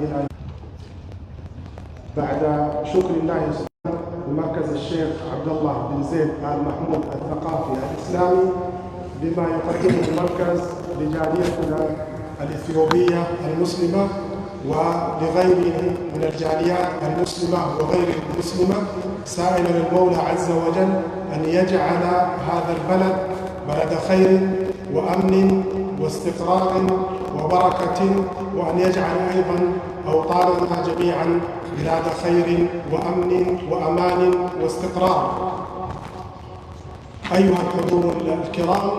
إلى بعد شكر الله سبحانه لمركز الشيخ عبد الله بن زيد آل محمود الثقافي الإسلامي بما يقدمه المركز لجاليتنا الإثيوبية المسلمة ولغيره من الجاليات المسلمة وغير المسلمة، سائلا المولى عز وجل أن يجعل هذا البلد بلد خير وأمن واستقرار وبركة، وأن يجعل أيضا أوطاننا جميعا بلاد خير وأمن وأمان واستقرار. أيها الحضور الكرام،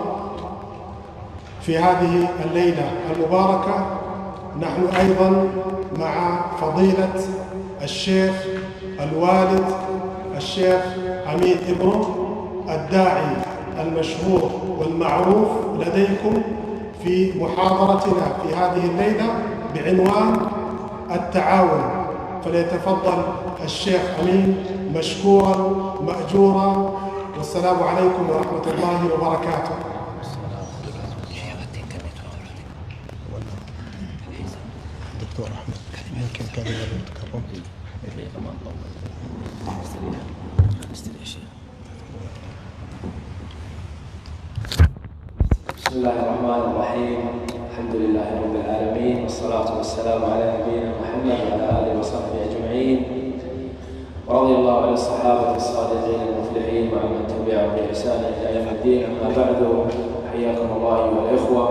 في هذه الليلة المباركة نحن أيضا مع فضيلة الشيخ الوالد الشيخ أمين إبرو، الداعي المشهور والمعروف لديكم، في محاضرتنا في هذه الليلة بعنوان التعاون. فليتفضل الشيخ أمين مشكورا مأجورا، والسلام عليكم ورحمة الله وبركاته. دكتور أحمد ممكن كان يتكرم. بسم الله الرحمن الرحيم. الحمد لله رب العالمين، والصلاة والسلام على نبينا محمد وعلى آله وصحبه أجمعين، ورضي الله عن الصحابة الصادقين المفلحين وعمن تبعهم بإحسان إلى يوم الدين. أما بعد، حياكم الله أيها الإخوة،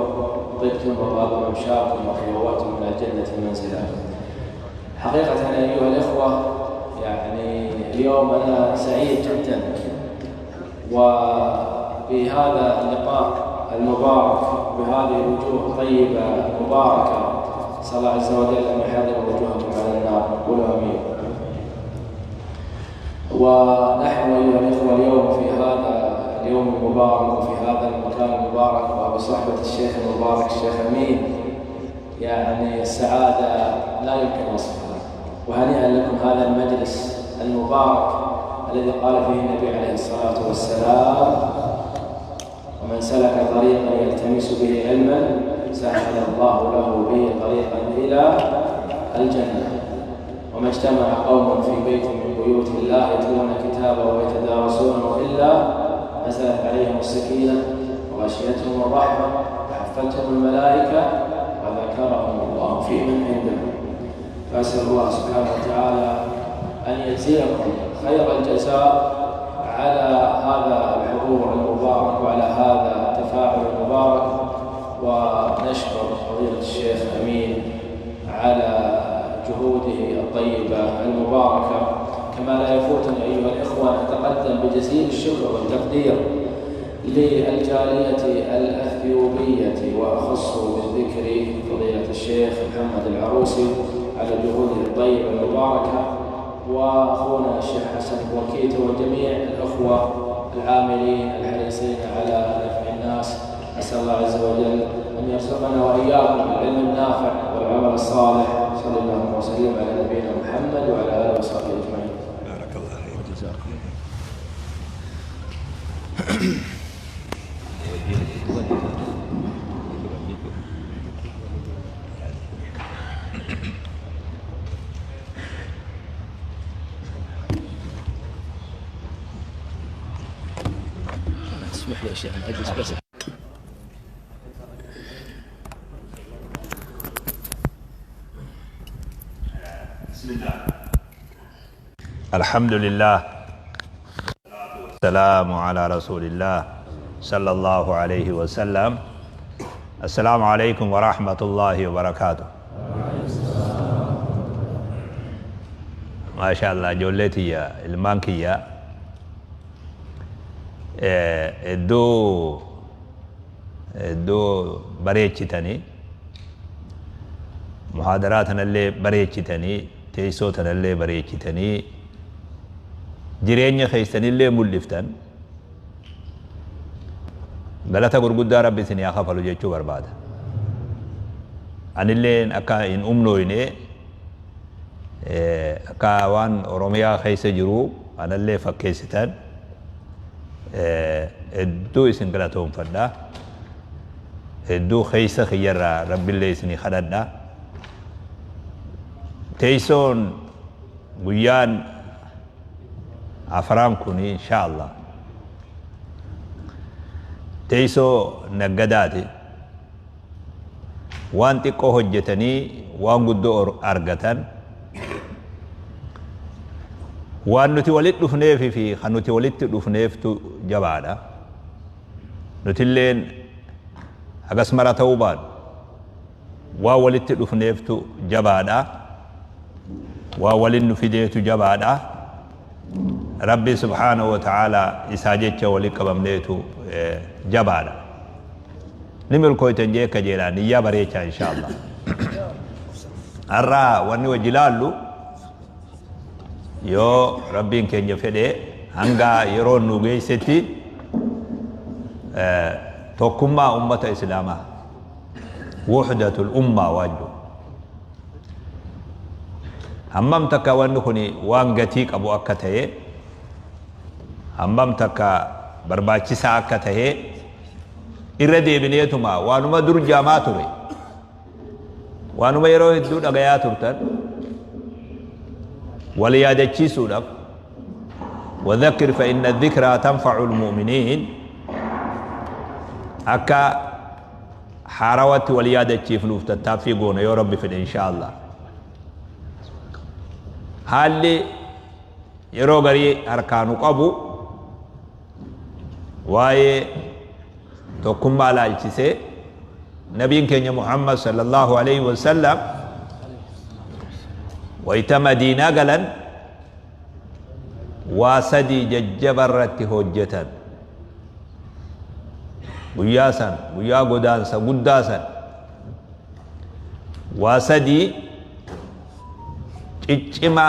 طبتم وطاب ممشاكم وتبوأتم من الجنة منزلا. حقيقة أيها الإخوة، يعني اليوم أنا سعيد جدا وبهذا اللقاء المبارك بهذه الوجوه الطيبة المباركة. صلى الله عز وجل أن يحرم وجوهكم على النار. قولوا آمين. ونحن أيها الإخوة اليوم في هذا اليوم المبارك وفي هذا المكان المبارك وبصحبة الشيخ المبارك الشيخ أمين، يعني السعادة لا يمكن وصفها. وهنيئا لكم هذا المجلس المبارك الذي قال فيه النبي عليه الصلاة والسلام: ومن سلك طريقا يلتمس به علما سهل الله له به طريقا إلى الجنة. وما اجتمع قوم في بيت من بيوت الله يتلون كتابه ويتدارسونه إلا نزلت عليهم السكينة وغشيتهم الرحمة وحفتهم الملائكة وذكرهم الله في من عنده. فأسأل الله سبحانه وتعالى أن يجزيكم خير الجزاء على هذا الحضور المبارك وعلى هذا التفاعل المبارك. ونشكر فضيلة الشيخ أمين على جهوده الطيبة المباركة. كما لا يفوتني أيها الإخوة أن أتقدم بجزيل الشكر والتقدير للجالية الأثيوبية، وأخص بالذكر فضيلة الشيخ محمد العروسي على جهوده الطيبة المباركة، وأخونا الشيخ حسن وكيت، وجميع الأخوة العاملين الحريصين على نفع الناس. أسأل الله عز وجل أن يرزقنا وإياكم العلم النافع والعمل الصالح. صلى الله وسلم على نبينا محمد وعلى آله وصحبه أجمعين. بارك الله فيك. جزاكم. اسمح لي يا شيخ أجلس بس. بسم الله. الحمد لله، السلام على رسول الله صلى الله عليه وسلم. السلام عليكم ورحمة الله وبركاته. ما شاء الله جولتي المانكية دو بريتشتني محاضراتنا اللي بريتشتني تيسوتنا اللي بريتشتني جيرين خيستني اللي ملفتن غلطة غرغدا ربي سني أخافلو جيتشو بربادا أن اللي أكا إن أمنويني أكا وان أوروميا خيس جرو أنا اللي فكيستن دو إسن غلطهم فدا دو خيس خيرا ربي اللي سني خددا تيسون بيان أفرامكم إن شاء الله تيسو نقداتي وان تقو هجتني وان قدو أرغتن وان نتي ولد دفنيف في خنوتي ولد دفنيف تو جبادا نتلين أقس مرة توبان وولد دفنيف تو جبادا وولد نفيديتو جبادا ربي سبحانه وتعالى إساجتش ولك بمنيتو جبادا نمل كويتن جيكا جيلاني يا بريكا إن شاء الله الرا واني وجلالو يو ربي كن يفدي هنگا يرون نوغي ستي توكما أمة إسلاما وحدة الأمة واجو همم تكا وانكني وانغتيك أبو أكته همم تكا برباچسا أكته إردي بنيتما وانما در جاماتوري وانما يرو هدو دغيا ترتن وليادچي سودف وذكر فإن الذكرى تنفع المؤمنين أكا حاروت وليادچي فلوف تتافيقون يا رب في إن شاء الله هالي يرو غري أركانو قبو واي توكم على الجسي نبي كenya محمد صلى الله عليه وسلم ويتا مدينة قلن واسدي ججبرت هجتا وياسا ويا قدانسا قداسا واسدي اجمع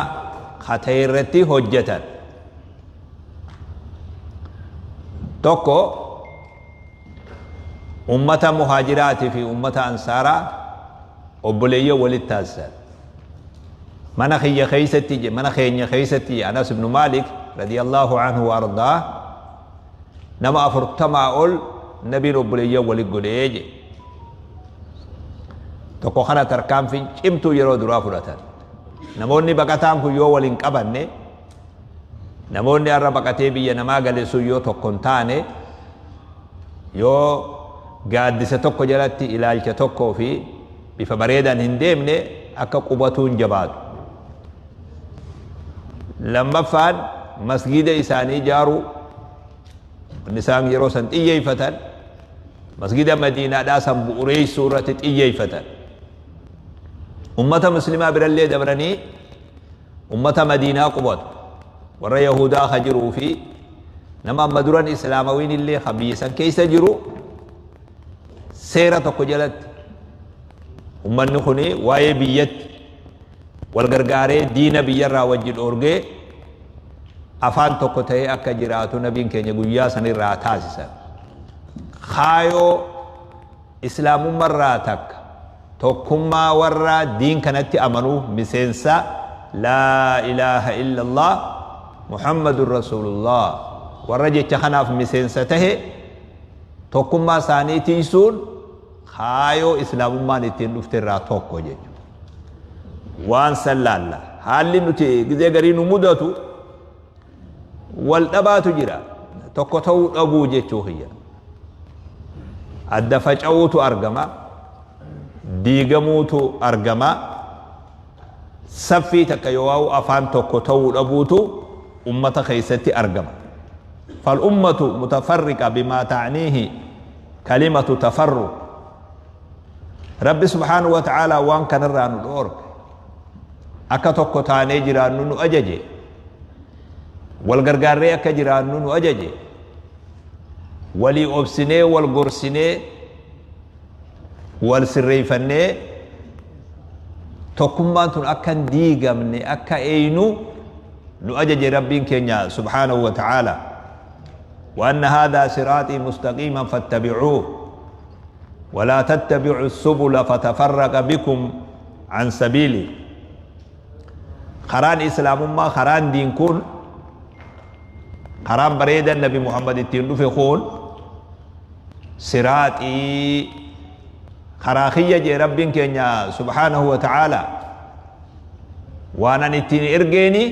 خطيرتي هجتا توكو أمة مهاجرات في أمة أنصارا أبليه وللتاسر من خي خيستي من خي خيستي أنس بن مالك رضي الله عنه وأرضاه نما أفرتما أول نبي أبليه وللقليج تقو خنا تركام في إمتو يرو درافرة نموني بقتام كو يو ولنقبني نموني أرى بقتيبي نما قلسو يو تقنتاني يو gaaddisa tokko jalatti ilaalcha tokkoo fi bifa bareedaan hin deemne akka qubatuun jabaatu lammaffaan masgida isaanii ijaaru isaan yeroo san xiyyeeffatan masgida madiinaadhaa san bu'uureessuu irratti xiyyeeffatan ummata muslimaa birallee dabranii ummata madiinaa qubatu warra yahudaa ka jiruu fi nama amma duran islaamawiin illee ka biyya san keessa jiru seera tokko jalatti ummanni kuni waa'ee biyyatti wal gargaaree diina biyyarraa wajji dhoorgee afaan tokko ta'ee akka jiraatu nabiin keenya guyyaa sanirraa taasisan kaayoo islaamummarraa takka tokkummaa warra diin kanatti amanuu miseensa laa ilaaha illallah muhammadun rasulullah warra jecha kanaaf miseensa tahe tokkummaa isaanii tiisuun kaayoo islaamummaan ittiin dhufte irraa tokko jechuudha waan sallaalla haalli nuti gizee garii nu mudatu wal dhabaatu jira tokko ta'uu dhabuu jechuu hiyya adda faca'uutu argama diigamuutu argama saffii takka yoo afaan tokko ta'uu dhabuutu ummata keessatti argama فالأمة متفرقة بما تعنيه كلمة تفرق رب سبحانه وتعالى وان كان الران الأورك أكتوك تاني جران نونو أججي والغرغاري أكا جران نونو أججي ولي أبسني والغرسني والسريفني توكمانتون أكا ديغمني أكا أينو نو أججي ربين كينيا سبحانه وتعالى وأن هذا صراطي مستقيما فاتبعوه ولا تتبعوا السبل فتفرق بكم عن سبيلي خران إسلام ما خران دين كون خران بريد النبي محمد التين في خون صراطي خراخية جي رب كينيا سبحانه وتعالى وانا نتين ارجيني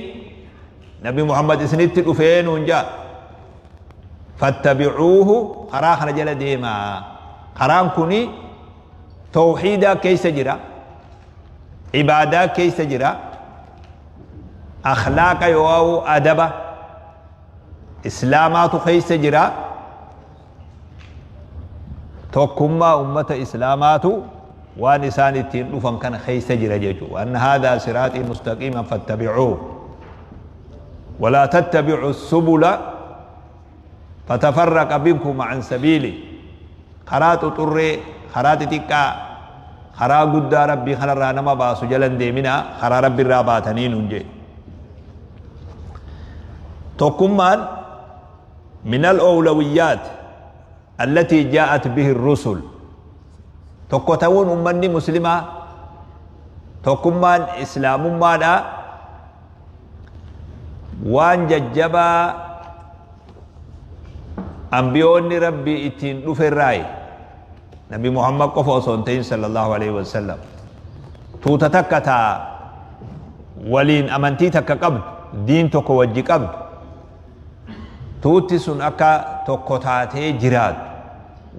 نبي محمد اسنت الأفين ونجا فاتبعوه خرا خرجل ديما خرام كوني توحيدا كيس جرا عبادة كيس جرا أخلاق يواو أدبا إسلامات كيس جرا توكما أمة إسلامات ونسان التين لفن كان خيس جرججو وأن هذا صراطي مستقيما فاتبعوه ولا تتبعوا السبل فتفرق بكم عن سبيلي خرات طري خرات تكا خرا قد ربي خرا رانما باسو جلن ديمنا خرا ربي راباتنين ننجي توكمان من الأولويات التي جاءت به الرسل توكتون أمني مسلمة توكمان إسلام ماذا وان ججبا أنبيوني ربي اتين دفر راي نبي محمد قفو سنتين صلى الله عليه وسلم توتا تكتا ولين أمنتي تكا قبل دين تكو وجي قبل توتي سن أكا تكتاتي جراد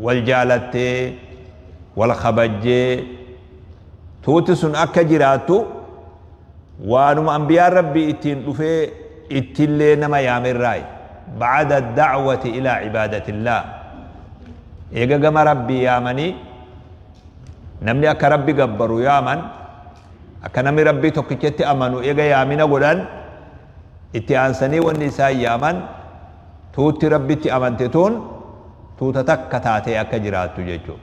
والجالتي والخبجي توتي سن أكا جراتو وانم أنبياء ربي اتين دفر اتلي نما يامر راي بعد الدعوة إلى عبادة الله إيجا قم ربي يامني نمني أكا ربي قبرو يامن أكا نمي ربي توقيتي أمنو إيجا يامنا قدن إتي أنساني والنساء يامن توتي ربي تي أمنتتون توتا تكتاتي أكا جراتو جيجو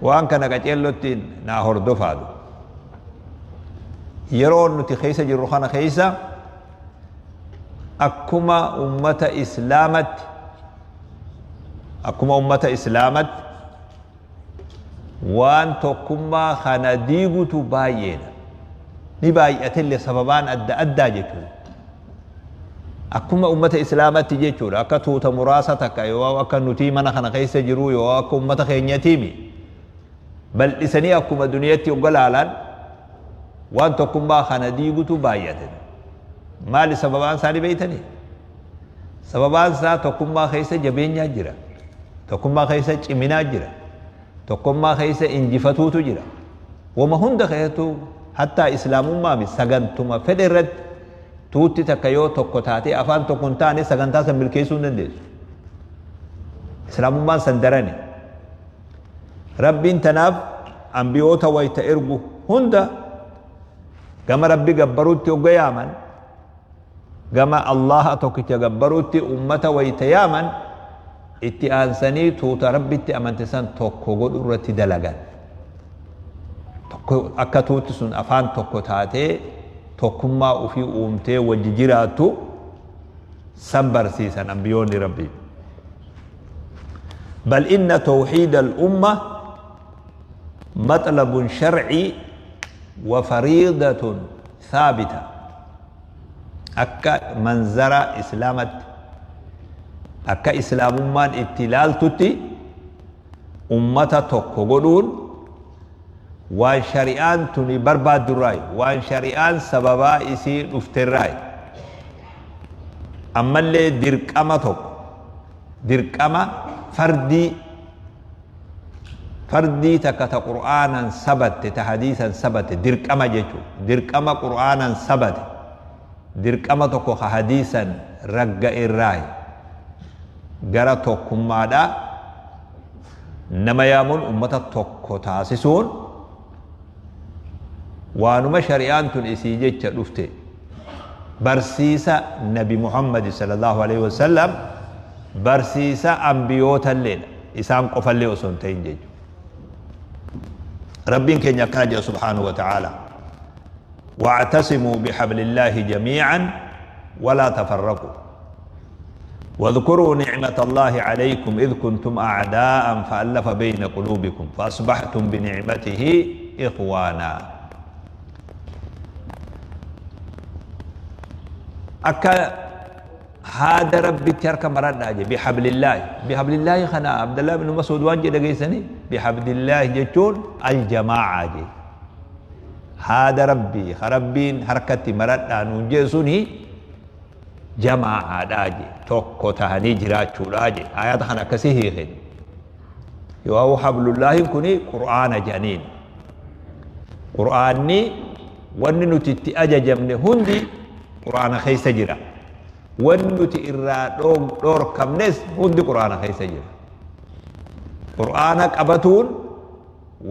وان كان قجلو تين ناهور دفادو يرون نتي خيسة جروخانا خيسة أكما أمة إسلامت وان تكما خنديقو تبايين نبايئة اللي سببان أدى جيتو أكما أمة إسلامت جيتو أكا توتا مراستك يواو أكا نتيمنا خنا خيسة جرو يواو أكا أمة خين يتيمي بل إساني أكما دنيتي وقلالا وان تكما خنديقو تبايين مال سببان سالي بيتني سببان سا تكما خيسة جبين جرا تكما خيسة چمنا جرا تكما خيسة انجفتو جرا وما هند خيتو حتى إسلام ما بسغنتما فدرت توتي تكيو تكوتاتي أفان تكونتاني سغنتا سمبلكيسو نندس إسلام ما سندراني ربي انتناب أنبيوتا ويتئرقو هند كما ربي قبروتي وقياما كما الله توكي جبروتي أمة ويتياما اتي أنساني توتا ربي اتي أمانتسان توكو قد أرتي دلغان توكو أكا توتسون أفان توكو تاتي توكو ما أفي أمتي وججراتو سنبر سيسان أنبيوني ربي بل إن توحيد الأمة مطلب شرعي وفريضة ثابتة أكا منظرة إسلامت أكا إسلام من اتلال تتي أمة توكو قدون وان شريان تني برباد الرأي وان شريان سببا إسي نفتر الرأي أما اللي درقما توكو درقما فردي تكتا قرآنا سبت تحديثا سبت درقما جيشو درقما قرآنا سبت dirqama tokko hadiisan ragga irraa gara tokkummaadha nama yaamuun ummata tokko taasisuun waanuma shari'aan tun isii jecha dhufte barsiisa nabi Muhammad sallallahu alaihi wasallam barsiisa anbiyoota illee isaan qofallee osoo hin ta'in jechuudha rabbiin keenya akkana jedha subhaanahu wa ta'ala واعتصموا بحبل الله جميعا ولا تفرقوا واذكروا نعمة الله عليكم إذ كنتم أعداء فألف بين قلوبكم فأصبحتم بنعمته إخوانا أكا هذا ربي ترك مرد بحبل الله خنا عبد الله بن مسعود وانجي دقيسني بحبل الله جتون الجماعة جي هذا ربي خربين حركتي مرد نونجسوني جماعة داجي توكو تهني جراچو داجي آيات خنا كسيه خين يو حبل الله كوني قرآن جنين قرآني وننو تتي أججمني هندي قرآن خيس جرا وننو تئرا دور كمنس هندي قرآن خيس جرا قرآنك أبتون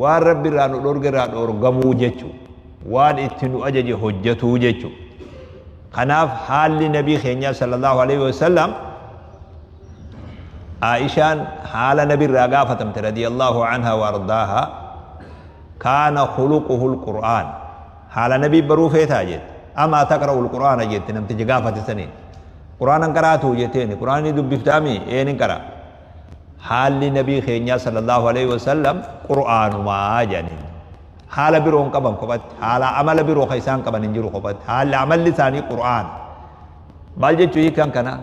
وان ربي رانو دور دور غمو جچو وان اتنو أجج حجتو جچو خناف حال نبي خينيا صلى الله عليه وسلم عائشان حال نبي الرقافة رضي الله عنها وارضاها كان خلقه القرآن حال نبي بروفة تاجد أما تقرأ القرآن جيت نمت جقافة سنين قرآن قرأته جيتين قرآن دب بفتامي اين قرأ حال نبي خينيا صلى الله عليه وسلم قرآن ما جانين حال بيرون قبم قبت حال عمل بيرو خيسان قبن انجرو قبت حال عمل لساني قرآن بالجت شوي كان كنا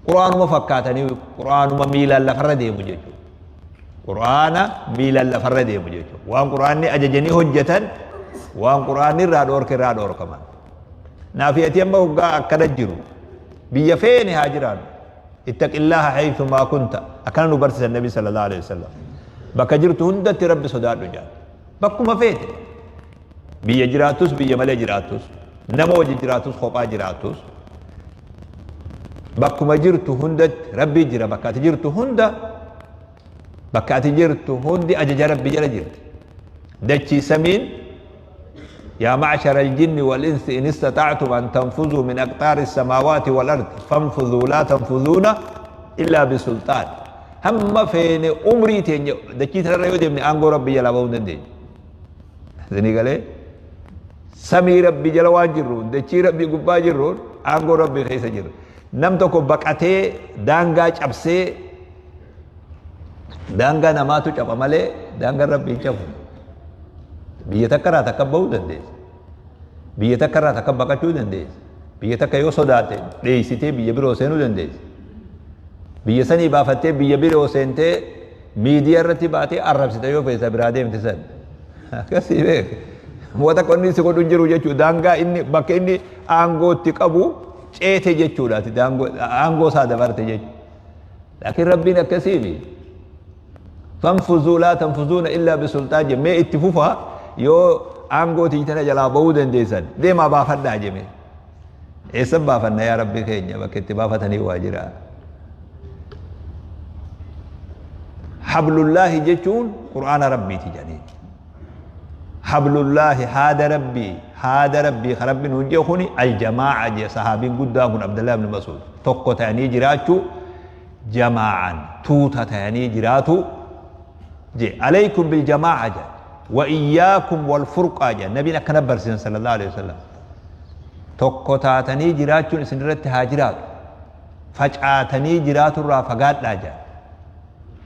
قرآن ما فكاتني قرآن ما ميلا لفرده مجد قرآن ميلا لفرده مجد وان قرآن أججني حجة وان قرآن رادور كمان نافيتي أما وقع أكد الجرو بيفين هاجران اتق الله حيث ما كنت أكن نبرس النبي صلى الله عليه وسلم بكجرت هندت رب صداد رجال بكما فيت بيا جراتوس بيا مالي جراتوس نمو جراتوس خوبا جراتوس بكما جرت هندت ربي جرا بكات جرت هندا بكات جرت هندي أجج ربي جرا جرت دجي سمين يا معشر الجن والإنس إن استطعتم أن تنفذوا من أقطار السماوات والأرض فانفذوا لا تنفذون إلا بسلطان هم فين عمري تنجو دجي ترى يودي من أنغو ربي جلا بودن دي ذني قال سمي ربي جلوان جرون دچي ربي غبا جرون انغو ربي خيس جر نمتو بقته دانغا چبسه دانغا نماتو چب ملے دانغا ربي چب بيتكرا تكبو دندي بيتكرا تكبقچو دندي بيتكيو صداته ديسيتي بيبرو سينو دندي بيسني بافته بيبرو سنته ميديا رتباتي عرب ستيو فيس برادم تسن كسي بك موتا كوني سكو دنجرو جچو دانغا اني بك اني انغو تقبو چيته جچو دات دانغو انغو سا دبرت جچ لكن ربنا كسيبي فانفذوا لا تنفذون الا بسلطان ما اتفوفا يو انغو تيتنا جلا بودن ديسن دي ما بافدا جمي اسب بافنا يا ربي خينيا بك اتبافتني واجرا حبل الله جچون قرآن ربي تجانين حبل الله هذا ربي خرب نونجي خوني الجماعة جي صحابين قدامون عبد الله بن مسعود توقو تاني جراتو جماعا توتا تاني جراتو جي عليكم بالجماعة جي وإياكم والفرقة جي نبينا كنبر صلى الله عليه وسلم توقو تاني جراتو سنرت هاجرات فجعاتني جراتو رافقات لاجا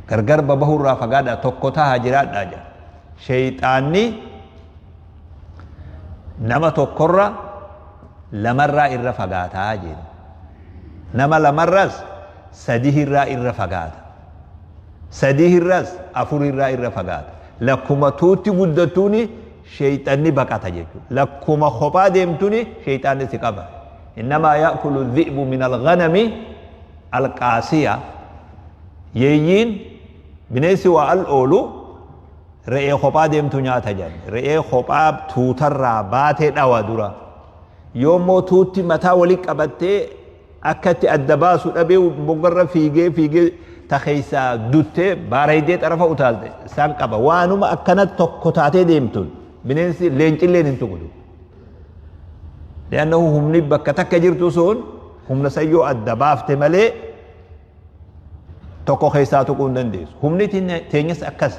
غرغر ببهو رافقات توقو تا هاجرات لاجا شيطاني نما توقرة لمرة الرفقاتا جين نما لمرس سديه الرا الرفقات سديه الرس أفور الرا الرفقات لكما توتي قدتوني شيطاني بقاتا جيكو لكما خبا ديمتوني شيطاني سكابا إنما يأكل الذئب من الغنم القاسية يين بنيسي والأولو رئي خبا ديمتو نياتا جان رئي خبا توتر باتي دوا دورا يومو توتي متا ولي قبتي أكتي الدباسو أبي مقرر فيجي تخيسا دوتي بارايدي طرفا أتالتي سان قبا وانو ما أكنت تقطاتي ديمتون بننسي لينجل لين انتقلوا لأنه هم نبكا تكجرتو سون هم نسيو الدباف تملي تقو خيساتو كوندن ديس هم تينيس أكس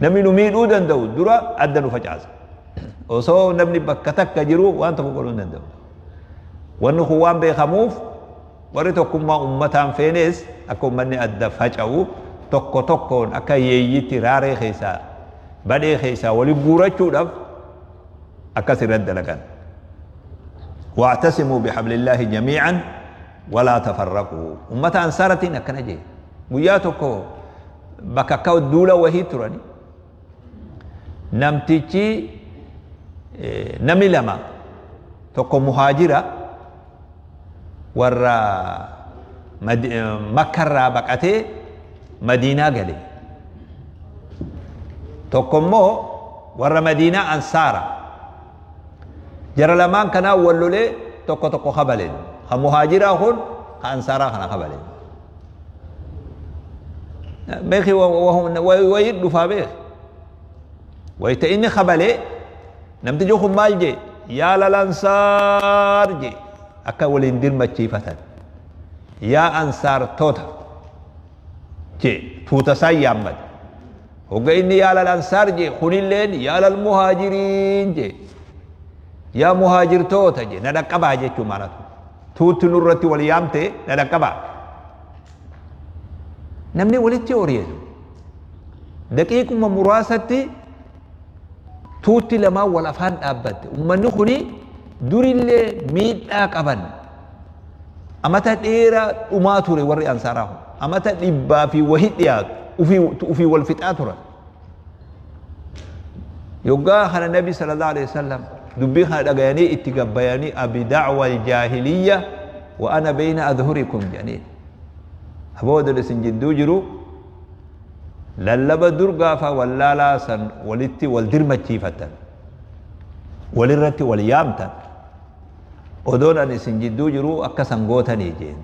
نمي نميدو دندو درا أدنو فجاز وصو نبني بكتك كجرو وانت فقولون دندو وانو خوان بيخموف وريتو كما أمتان فينيس أكو مني أدى فجاو توكو توكون أكا ييتي راري خيسا بدي خيسا ولي بورجو دف أكا سرد لكن واعتصموا بحبل الله جميعا ولا تفرقوا أمتان سارتين أكا نجي وياتوكو بكاكاو الدولة وهي تراني نمتيجي نمي لما تكو مهاجرة ورا مكة بقته مدينة قلي تكو مو ورا مدينة أنصارا جرى لمان كنا ولولي تكو خبلين خمهاجرة هون خأنصارا خنا خبلين بيخي وهم ويدوا فابيخ ويتإني خبلي نمتجو خمال جي يا للأنصار جي أكا ولندير مجيفة يا أنصار توتا جي توتا سيامد وقا إني يا للأنصار جي خلي اللين يا للمهاجرين جي يا مهاجر توتا جي ندقبا جي چو توت نورتي واليامتي ندقبا نمني ولدتي أوريزو دقيقكم مراستي توتي لما والأفان أبد ومن خني دوري اللي ميد أكبن أما تدير وما توري وري أنصاره أما تدبا في وحيد ياك وفي والفتاة يوغا خنا النبي صلى الله عليه وسلم دبي خنا دغاني اتقبياني أبي دعوة الجاهلية وأنا بين أظهركم جاني هبود لسنجدو جرو للبا درغافا ولالا سن ولتي والدرمچيفتن ولرتي واليامتن ودون ان سنجدو جرو اكسن غوتني جين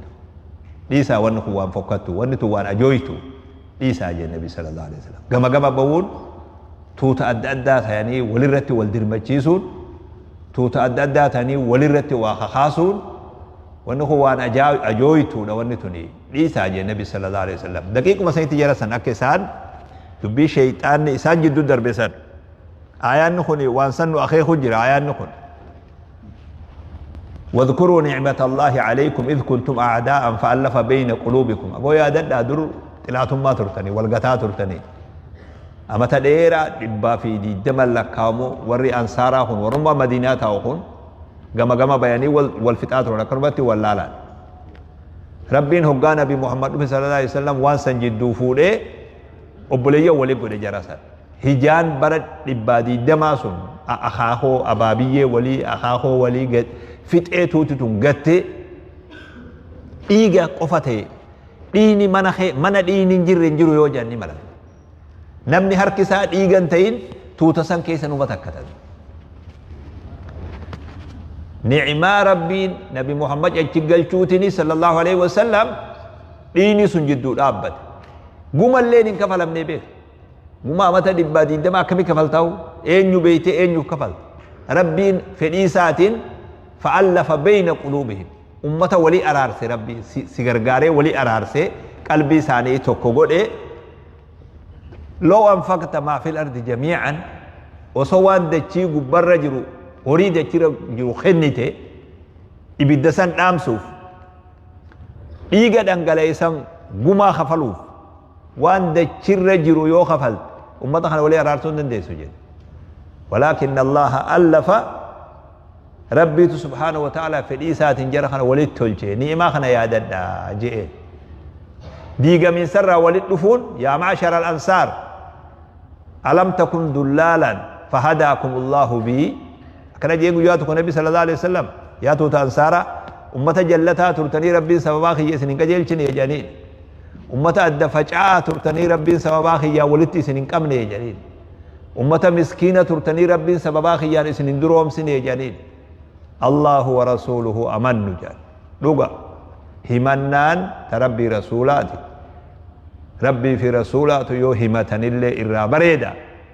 ديسا ونكو وان فكتو ونتو وان اجويتو ديسا جي النبي صلى الله عليه وسلم غما بون توتا اددا يعني ولرتي والدرمچيسون توتا اددا يعني ولرتي واخخاسون ونكو وان اجويتو ونتوني ديسا جي النبي صلى الله عليه وسلم دقيق ما سيتي جرسن اكسان تبي شيطان إنسان جدو دربسن آيان نخوني وانسان أخي خجر آيان نخون واذكروا نعمة الله عليكم إذ كنتم أعداء فألف بين قلوبكم أقول يا دد أدر تلاتم ما ترتني والقتا ترتني أما تدير دبا في دي دمال لكامو وري أنصارهن ورمى مديناتهن قام بياني والفتاة ونكربتي واللالا ربين هقا نبي محمد صلى الله عليه وسلم وانسان جدو فوده obboleeyya walii godhe jarasan hijaan bara dhibbaadii damaa sun akaakoo abaabiyyee walii akaakoo walii fixee tuutitun gatte dhiiga qofa ta'e dhiini mana dhiini hin jirre hin jiru yoo janni mala namni harki isaa dhiigan ta'in tuuta san keessa numa takkatan ni'imaa rabbiin nabi muhammad achi galchuutini sallallahu alaihi wasallam dhiini sun jidduu dhaabbate guma اللين إن كفل من بيه guma متى دبادين دما كم كفلتاو أين بيت أين كفل ربين في إيسات فألف بين قلوبهم أمة ولي أرارس ربي سيغرغاري ولي أرارس قلبي ساني توكوغود لو أنفقت ما في الأرض جميعا وسوان دچي غبر جرو هوري دچي جرو خنيته إبدسان دامسوف إيغا دنگليسان guma خفلوف وان دچر جرو يو خفل امته خنا ولي ارارتون دنديسو جن ولكن الله الف ربي سبحانه وتعالى في ديسات جرى خنا ولي تولجي نيما خنا يا ددا جي ديغا من سر ولي دفون يا معشر الانصار الم تكن دلالا فهداكم الله بي كان جيغو ياتو النبي صلى الله عليه وسلم يا تو انصار امته جلتا ترتني ربي سببا خيسن كجلچن يا جانين أمة أدى فجعة ترتني ربي سبباخي يا ولدتي سنين كمني يا جليل أمة مسكينة ترتني ربي سبباخي يا سنين دروم سنين يا جليل الله ورسوله أمن جل لغا همنان تربي رسولاتي ربي في رسولات يو همتن اللي إرى بريدا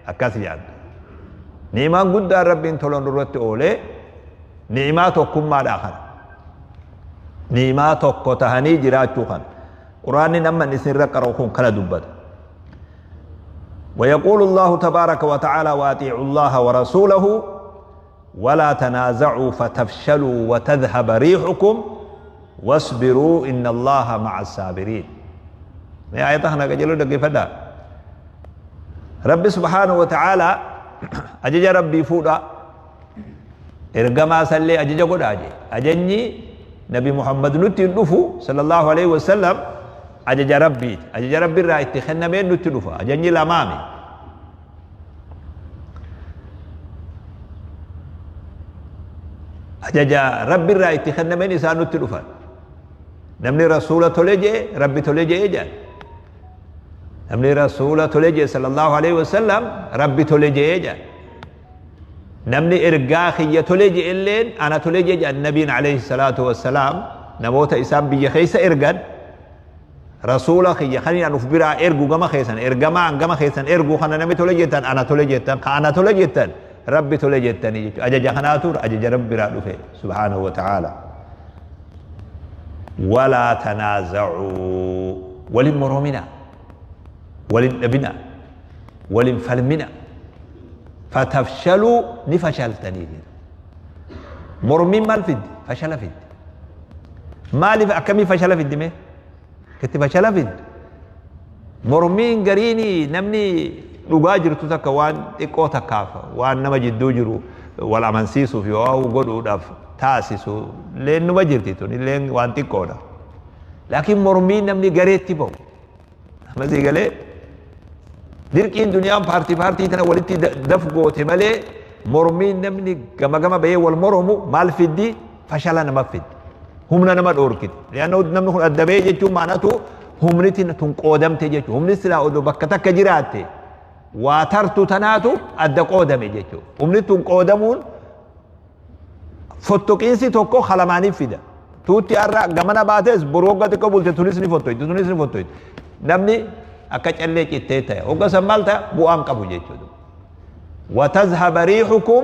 أكاسيان نعمان قد ربي انتولون رت أولي نعماتكم ما داخل نعماتك تهني جراتكم قرآن نما نسر قروخون كلا دبت ويقول الله تبارك وتعالى وأطيعوا الله ورسوله ولا تنازعوا فتفشلوا وتذهب ريحكم واصبروا إن الله مع الصابرين ما آياتنا كجلو دقي فدا رب سبحانه وتعالى أجج ربي فودا إرقما سلي أجج قد أجني نبي محمد نتي صلى الله عليه وسلم أجج ربي رأيت خنا بين نتلفا أجني الأمامي أججا رب الرأي اتخذنا من إسان التلفان نمني رسولة تلجي ربي تلجي إجان نمني رسولة تلجي صلى الله عليه وسلم ربي تلجي إجان نمني إرقاخية تلجي إلين أنا تلجي إجان النبي عليه الصلاة والسلام نموت إسان بي خيس إرقان رسولة خيّة خلينا نفبرا إرقو غما خيسان إرقما عن غما خيسان إرقو خانا نمي تلجيتان أنا تلجيتان كأنا تلجيتان ربي تلجيتان أجج خناتور أجج ربي رادو في سبحانه وتعالى ولا تنازعوا ولن مرمنا ولن أبنا ولن فلمنا فتفشلوا نفشلتني مرمين مال فيد فشل فيد مالي أكمي فشل فيد مي كنت فشل فيد مرمين قريني نمني لغاجر تتك وان إقو تكافا وان نما جدو جرو ولا منسيسو في واو قدو داف تاسسو لين نما جرتيتو لين وان تقو دا لكن مرمين نمني قريت تبو مزي قالي دركين دنيا بارتي تنا ولدتي دفقو تمالي مرمين نمني قما بيه والمرمو مال فيدي فشل نما فيد همنا نما دوركت لأنه نمني خل أدبي جيتو معناته همنتي تنقودم تجيتو همني سلا أدو بكتك جراتي واترتو تناتو أدى قودم جيتو همني تنقودمون فتوكينسي توكو خلماني فيدا توتي أرى قمنا باتس بروغة تقبل تونسني فوتويت نمني أكاج اللي جتيتا وقا سمالتا بوان قبو جيتو وتذهب ريحكم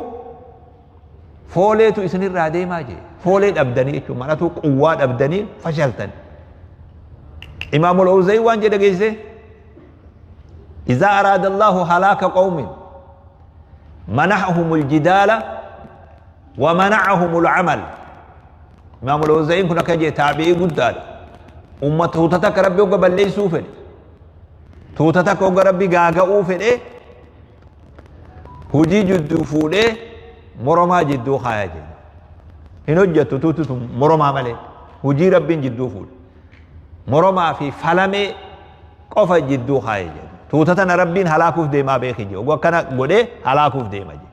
فوليتو إسني الرادي ماجي فوليت أبداني إيشو معناتو قوات أبداني فشلتن إمام الأوزي وان جدا جيسي إذا أراد الله هلاك قوم منعهم الجدال ومنعهم العمل إمام الأوزي كنا كجي تابعي قدال أمته تتك ربي وقبل لي سوفن توتتك ربي غاغا اوفن هجي جدو فوده مرما جدو خايا جن هنوجت توتت مرما مالي هجي ربي جدو فود مرما في فلمي قف جدو خايا جن توتتنا ربي هلاكوف ديما بيخي جو وكان غده هلاكوف ديما جي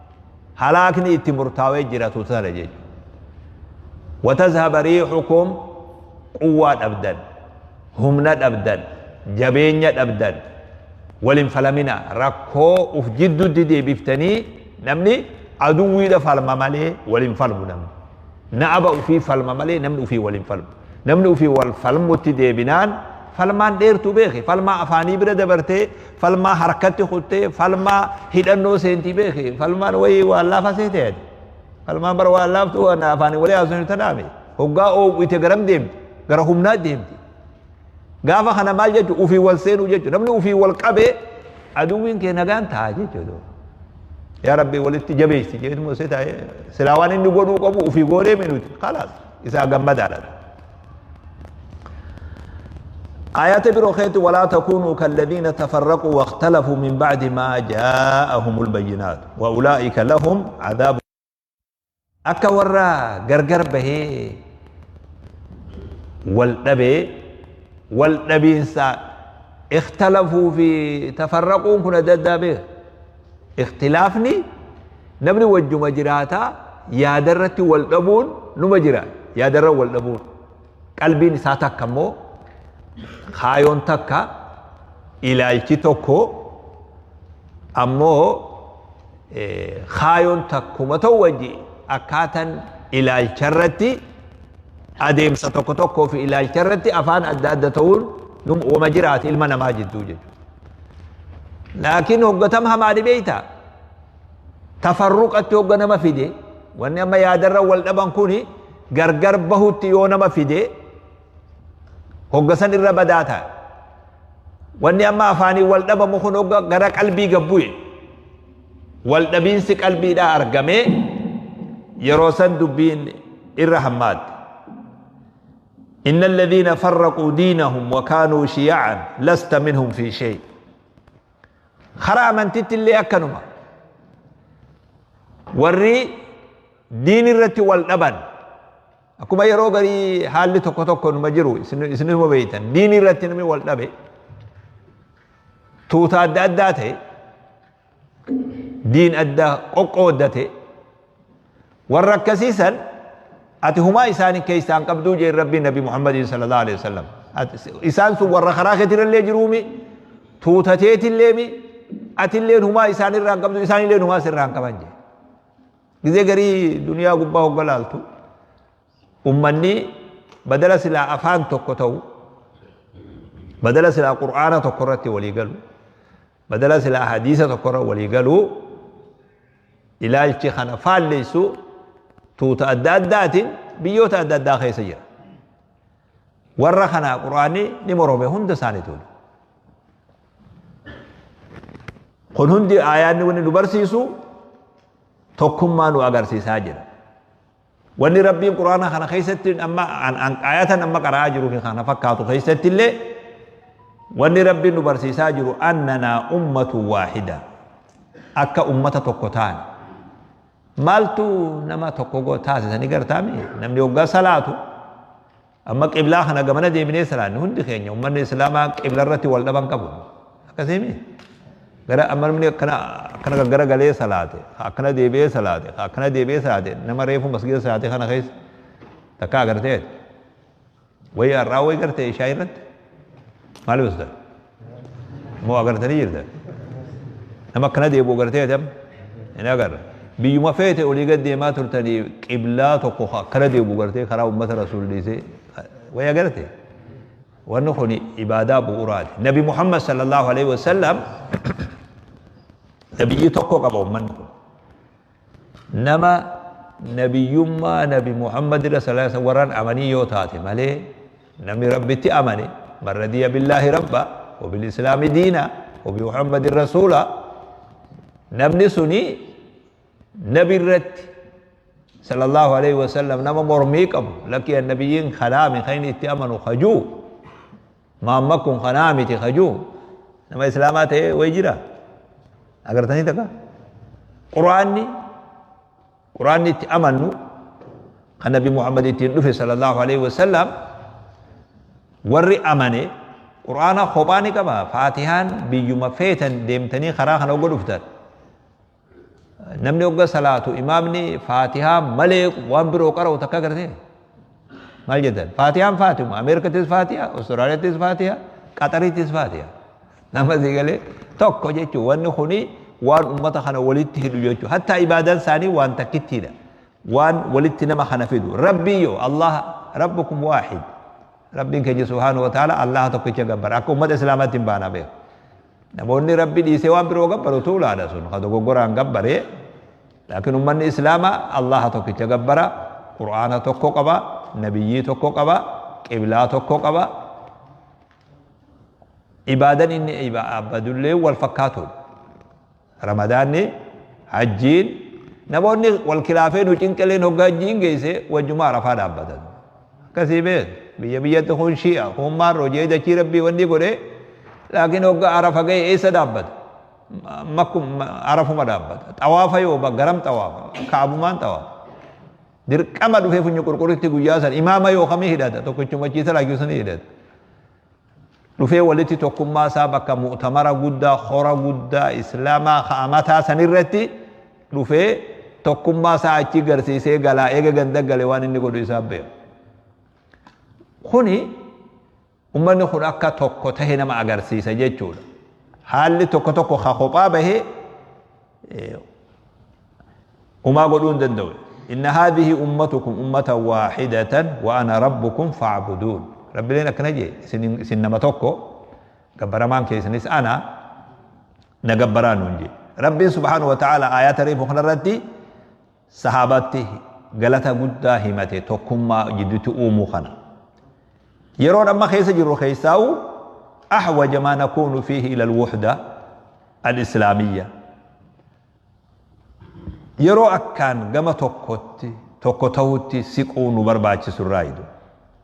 هلاكني اتمرتاوي جرا توتتنا جي وتذهب ريحكم قوات أبدان همنات أبدان جبينيات أبدان ولن فلمنا ركو أف جدو دي بفتني نمني عدوي دا فلم مالي ولن فلم نمني نأبا في فلم مالي نمني في ولن فلم نمني في والفلم متدي بنان فلمان دير تبيخي فلما أفاني برد برتي فلما حركتي خطي فلما هدنو سنتي بيخي فلما وي والله فسيتي فلما بر والله تو أنا أفاني ولي أصنع تنامي هقا أو ويتقرم ديم قرهم ناد ديمتي غافا خنا مال جتو وفي والسينو جتو نمني وفي والقبي عدوين كي نغان تاجي جدو يا ربي ولدت جبيستي جيت موسيتا سلاوان اني غدو قبو وفي غوري منوت خلاص إذا غمد على آيات بروخيت ولا تكونوا كالذين تفرقوا واختلفوا من بعد ما جاءهم البينات وأولئك لهم عذاب أكا ورا غرغر به والنبي والنبينسا اختلفوا في تفرقوا كنا ددا به اختلافني نبني وجه مجراتا يا درت والدبون نمجرا يا در والدبون قلبي نساتا كمو خايون تكا الى الكتوكو امو خايون تكو متوجي اكاتن الى الشرتي أديم ستوكو في إلى الكرة أفان أدى تقول نم ومجرات المنا ما جدوجة لكن هقتمها ما بيتا تفرق أتوقنا ما في دي وإنما يادر والأبان كوني غرغر بهوتي يونا ما في دي هقسن الرباداتا وإنما أفاني والأبان مخون غرق قلبي قبوي والأبين سك قلبي دا أرقمي يروسن دبين الرحمات إن الذين فرقوا دينهم وكانوا شيعا لست منهم في شيء خرا من تتلي أكنما وري دين الرت والأبن أكما يرو غري حال توكو توكو نمجرو إسنو بيتا دين الرت نمي والأبي توتا أداته دين أدى قوقودته والركسيسا ati huma isani keeysan qabdu je rabbi nabi muhammad sallallahu alaihi wasallam isan su warra kharakhati le jirumi tutateti lemi ati le huma isani ran qabdu isani le huma sirran qabanje gize gari dunya gubba hogalaltu ummanni badala sila afan tokko taw badala sila qur'ana tokko ratti wali galu badala sila hadisa tokko wali galu ilaalchi kana faalleessu tuuta adda addaatiin biyyoota adda addaa keessa jira. Warra kana quraanni ni morome hunda isaaniitu. Kun hundi aayaanni wanni nu barsiisu tokkummaa nu agarsiisaa jira. Wanni rabbiin quraana kana keessatti amma aayatan amma qara'aa jiru kana fakkaatu keessatti illee wanni rabbiin nu barsiisaa jiru annanaa ummatu waahida akka ummata tokko taane. Maaltu nama tokko taasisanii gartaami namni hoggaa salaatu amma qiblaa kana gamana deebinee salaanni hundi keenya ummanni islaamaa qibla irratti wal dhaban qabu akkasiimi gara ammalni akkana gara galee salaate akkana deebi'ee salaate nama reefu masgida salaate kana keessa takka agartee wayii har'aa wayii gartee ishaa irratti maal ibsuta moo agartanii jirta nama akkana deebi'u gartee tam hin agarra biyyuma feete olii gad deemaa turtanii qiblaa tokko akkana deebi'u gartee karaa ummata rasuul dhiisee wayii agarte wanni kun ibaadaa bu'uuraati nabi muhammad sallallahu alaihi wasallam nabiyyi tokko qaba ummanni kun nama nabiyyummaa nabi muhammad sallallahu alaihi wasallam warraan amanii yoo taate malee namni rabbitti amane man radiya billaahi rabba wa bil islaami diina wa bi muhammadin rasuula namni suni نبي الرت صلى الله عليه وسلم نما مرميك أبو لك يا النبيين خلامي خين اتأمنوا خجو ما مكن خلامي تخجو نما إسلامات ويجرا أقدر تاني تكا قرآني اتأمنوا النبي محمد النبي صلى الله عليه وسلم وري أمني قرآن خباني كما فاتحان بيوم فيتن ديمتني خراخنا وقل افتر namni hogga salaatu imaamni faatihaa malee waan biroo qara'u takka agartee maal jedhan faatihaan faatihuma ameerikattis faatihaa austraaliyaattis faatihaa qaxarittis faatihaa nama sigalee tokko jechuun wanni kuni waan ummata kana walitti hidhu jechuun hatta ibaadan isaanii waan takkittiidha waan walitti nama kana fidu rabbiyyoo allah rabbukum waahid rabbiin keenya subhaanahu wa ta'ala allah tokkicha gabbara akka ummata islaamaatti hin baana beeku namoonni rabbi dhiisee waan biroo gabbaru tuulaadha sun ka dogoggoraan gabbaree laakiin ummanni islaamaa allaha tokkicha gabbara qur'aana tokko qaba nabiyyii tokko qaba qiblaa tokko qaba ibaadan inni abbadullee wal fakkaatuudha ramadaanni hajjiin namoonni wal kilaafee nu cinqaleen hoggaa hajjiin geesse wajjumaa arafaa dhaabbatan akkasii beek biyyatti kun shi'a kun maarroo jee dachii rabbii wanni godhee لكن هو عرف جاي إيه سدابت مكم عرفوا ما دابت طواف يو بقرم طواف كعب مان طواف دير كم أدو في فنيو كركوري تيجوجاسا إمام يو خمي هداية تو كنتم مجلس لا يوسني هداية لفي ولتي تقوم ما سابك مؤتمر جدا خورا جدا إسلاما خامتها سنيرتي لفي تقوم ما ساعتي غرسي سي غلا إيجا غندق غلوان إني قدو يسابه خوني ummanni kun akka tokko tahe nama agarsiisa jechuudha haalli tokko tokko khaqophaa bahe umaa godhuu hin danda'u inna haadhihi ummatukum ummatan waahidatan wa ana rabbukum fa'buduun rabbileen akkana jee isin nama tokko gabbaramaan keessanis ana na gabbaraan nuun jee rabbiin subhaanahu wa ta'ala aayata reefu kanarratti sahaabatti galata guddaa himate tokkummaa jidduutti uumuu kana يرون أما خيس جرو خيساو أحوج ما نكون فيه إلى الوحدة الإسلامية يرو أكان قم توكوتي سيقون برباچ سرايد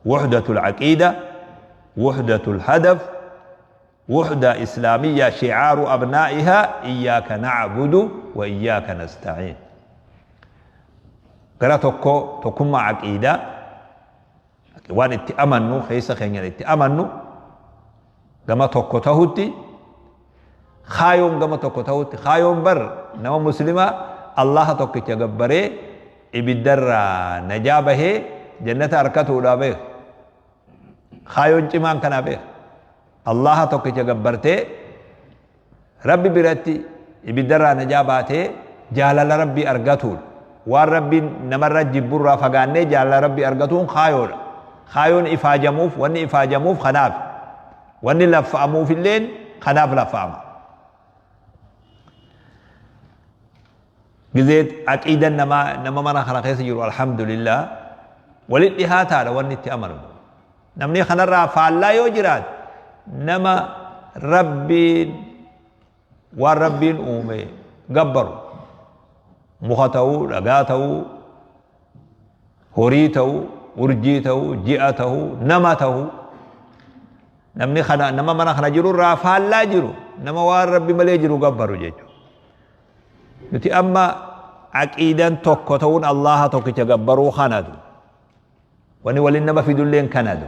وحدة العقيدة وحدة الهدف وحدة إسلامية شعار أبنائها إياك نعبد وإياك نستعين قرأ توكم عقيدة waan itti amannu keessa keenya itti amannu gama tokko tahutti khaayoon gama tokko tahutti khaayoon bar nama muslima allaha tokkicha gabbaree ibiddarra najaa bahee jannata harkatuudha beek kaayoon cimaan kana beek allaha tokkicha gabbartee rabbi biratti ibiddarra najaa baatee jaalala rabbii argatuudha waan rabbiin namarra jibburraa fagaannee jaalala rabbii argatuun kaayoodha kaayoon ifaajamuuf wanni ifaajamuuf kanaaf wanni laffa'amuuf illeen kanaaf laffa'ama gizeet aqiidan nama mana kana keessa jiru alhamdulillah walit dhihaataadha wanni itti amanu namni kanarraa faallaa yoo jiraat nama rabbiin waan rabbiin uume gabbaru muka ta'uu dhagaa ta'uu horii ta'uu urjii ta'uu ji'a ta'uu nama ta'uu namni kana nama mana kana jiru irraa faallaa jiru nama waan rabbi malee jiru gabbaru jechuudha nuti amma aqiidan tokko ta'uun allaha tokkicha gabbaruu kanadu wani waliin nama fidulleen kanadu